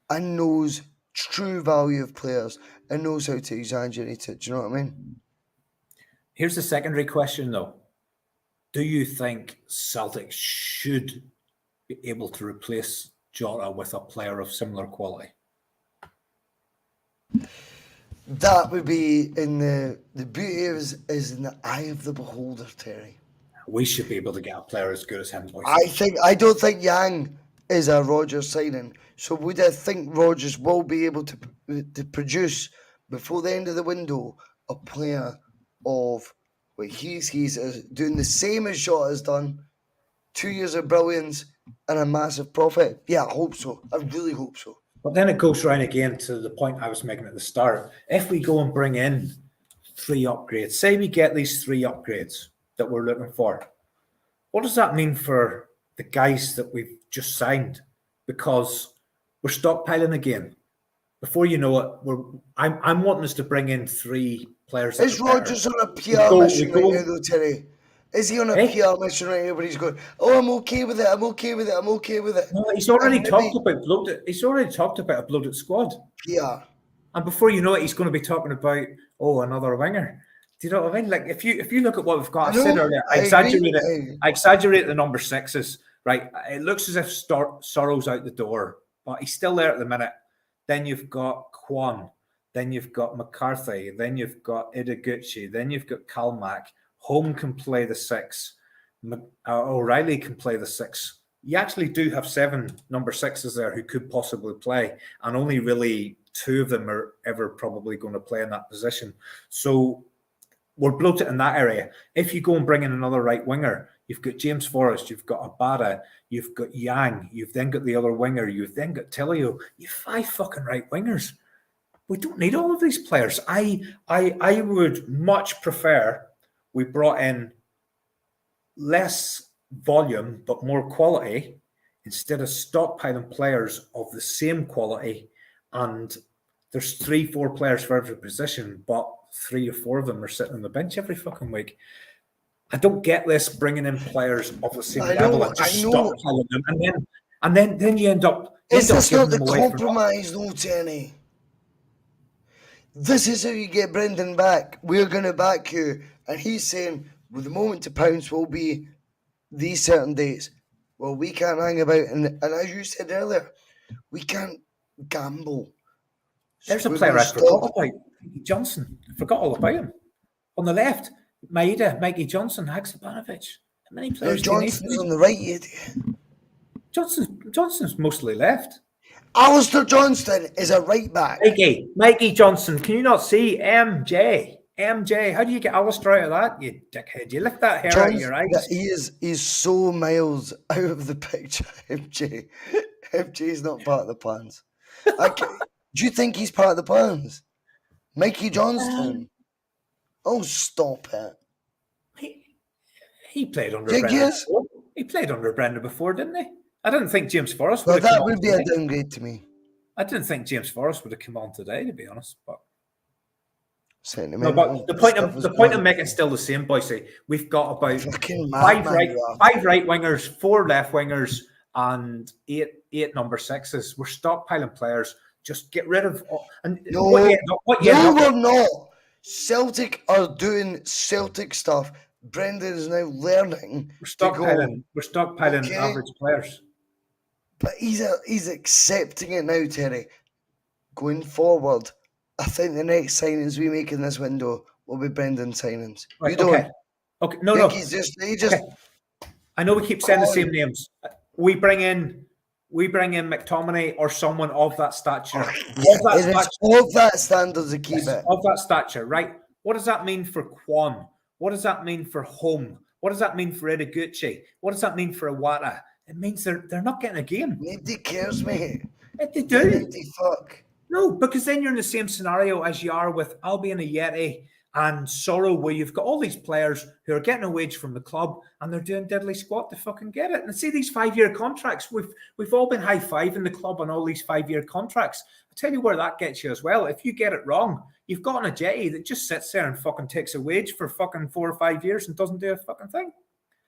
and knows true value of players and knows how to exaggerate it. Do you know what I mean? Here's the secondary question, though. Do you think Celtic should be able to replace Jota with a player of similar quality? That would be in the beauty is in the eye of the beholder, Terry. We should be able to get a player as good as him. I don't think Yang is a Rodgers signing. So would I think Rodgers will be able to produce before the end of the window a player of what he's doing the same as Jota has done, 2 years of brilliance and a massive profit? Yeah, I hope so. I really hope so. But then it goes round again to the point I was making at the start. If we go and bring in 3 upgrades, say we get these 3 upgrades that we're looking for, what does that mean for the guys that we've just signed? Because we're stockpiling again. Before you know it, I'm wanting us to bring in 3 players. Is Rodgers on a PR mission right now, though, Terry? Is he on a PR mission right now? But he's going, "Oh, I'm okay with it. I'm okay with it. I'm okay with it." No, he's already talked about bloated. He's already talked about a bloated squad. PR. And before you know it, he's going to be talking about another winger. Do you know what I mean? Like if you look at what we've got, I said earlier, I exaggerate the number 6s. Right, it looks as if Sorrow's out the door, but he's still there at the minute. Then you've got Kwan, then you've got McCarthy, then you've got Ideguchi, then you've got Kalmak. Home can play the 6. O'Reilly can play the 6. You actually do have 7 number 6s there who could possibly play, and only really 2 of them are ever probably going to play in that position. So we're bloated in that area. If you go and bring in another right winger, you've got James Forrest, you've got Abada, you've got Yang, you've then got the other winger, you've then got Tilio. You've 5 fucking right wingers. We don't need all of these players. I would much prefer we brought in less volume but more quality instead of stockpiling players of the same quality, and there's 3-4 players for every position, but 3 or 4 of them are sitting on the bench every fucking week. I don't get this bringing in players of the same level and just stockpiling them, and then you end up. Is this not the compromise, though, Tenny? This is how you get Brendan back. We're going to back you. And he's saying, well, the moment to pounce will be these certain dates. Well, we can't hang about. And as you said earlier, we can't gamble. There's a We player will I stop. forgot about. Johnson. I forgot all about him. On the left, Mikey Johnson, Haksabanovic. How many No, players do you need? Johnson's on the right, you idiot. Johnson's mostly left. Alistair Johnston is a right back. Mikey Johnson, can you not see MJ? How do you get Alistair out of that, you dickhead? You lift that hair out of your eyes. He's so miles out of the picture, MJ. MJ's not part of the plans. Do you think he's part of the plans? Mikey Johnston. Oh, stop it. He played under Think Brendan yes? before. He played under Brendan before, didn't he? I didn't think James Forrest Well, would have that come would on be a today. downgrade to me. I didn't think James Forrest would have come on today, to be honest. But Sentiment. no, but the point I'm making is still the same, Boycie. We've got about five right wingers, 4 left wingers, and eight number 6s. We're stockpiling players. Just get rid of. And we're not. Celtic are doing Celtic stuff. Brendan is now learning. We're stockpiling average players. But he's accepting it now, Terry. Going forward, I think the next signings we make in this window will be Brendan signings. Right, you don't? Okay. No. He just. Okay. I know we keep saying the same names. We bring in McTominay or someone of that stature. Of that standards a key bit. Of that stature, right? What does that mean for Kwan? What does that mean for Home? What does that mean for Ideguchi? What does that mean for Iwata? It means they're not getting a game. Nobody cares, mate. They do. Fuck. No, because then you're in the same scenario as you are with Albion Ayeti and Sorrow, where you've got all these players who are getting a wage from the club and they're doing diddly squat to fucking get it. And see these 5-year contracts. We've all been high-fiving the club on all these 5-year contracts. I'll tell you where that gets you as well. If you get it wrong, you've got an Ajay that just sits there and fucking takes a wage for fucking 4 or 5 years and doesn't do a fucking thing.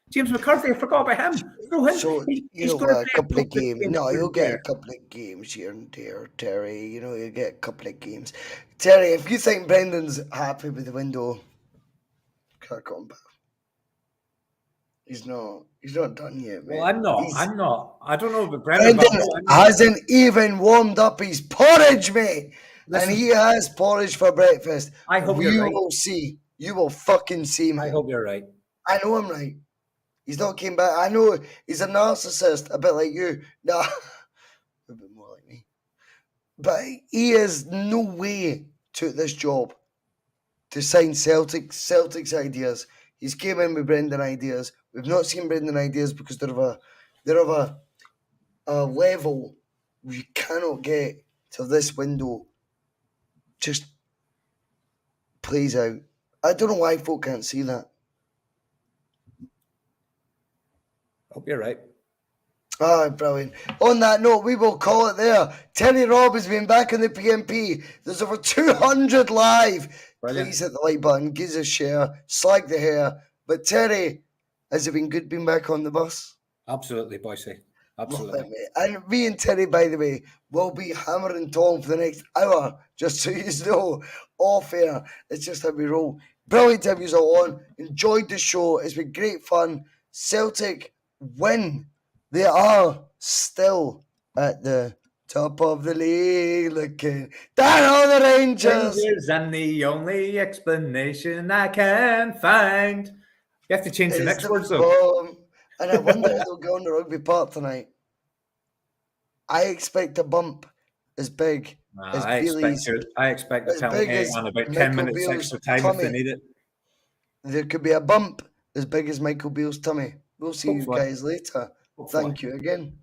James McCarthy, I forgot about him. No, him. So, he's going to a couple of games. No, he'll get a couple of games here and there, Terry. You'll get a couple of games. Terry, if you think Brendan's happy with the window, crack on, pal. He's not done yet, mate. Well, I'm not. I don't know about Brendan. Brendan hasn't even warmed up his porridge, mate. Listen, and he has porridge for breakfast. I hope you're right. You will see. You will fucking see, mate. I hope you're right. I know I'm right. He's not came back. I know he's a narcissist, a bit like you. Nah, a bit more like me. But he has no way took this job to sign Celtic's ideas. He's came in with Brendan ideas. We've not seen Brendan ideas because they're of a level we cannot get till this window just plays out. I don't know why folk can't see that. Hope you're right. Ah, brilliant. On that note, we will call it there. Terry Robb has been back on the P.M.P. There's over 200 live. Brilliant. Please hit the like button, give us a share, slag the hair. But Terry, has it been good being back on the bus? Absolutely, Boycie. Absolutely. And me and Terry, by the way, will be hammering Tom for the next hour, just so you know, off air. It's just how we roll. Brilliant to have you all on. Enjoyed the show. It's been great fun. Celtic win. They are still at the top of the league, looking down on the Rangers. And the only explanation I can find. You have to change the next words, though. And I wonder if they'll go on the Rugby Park tonight. I expect a bump as big as Bailey's. I expect the penalty on about 10 minutes extra time if they need it. There could be a bump as big as Michael Beale's tummy. We'll see you guys later. Thank you again.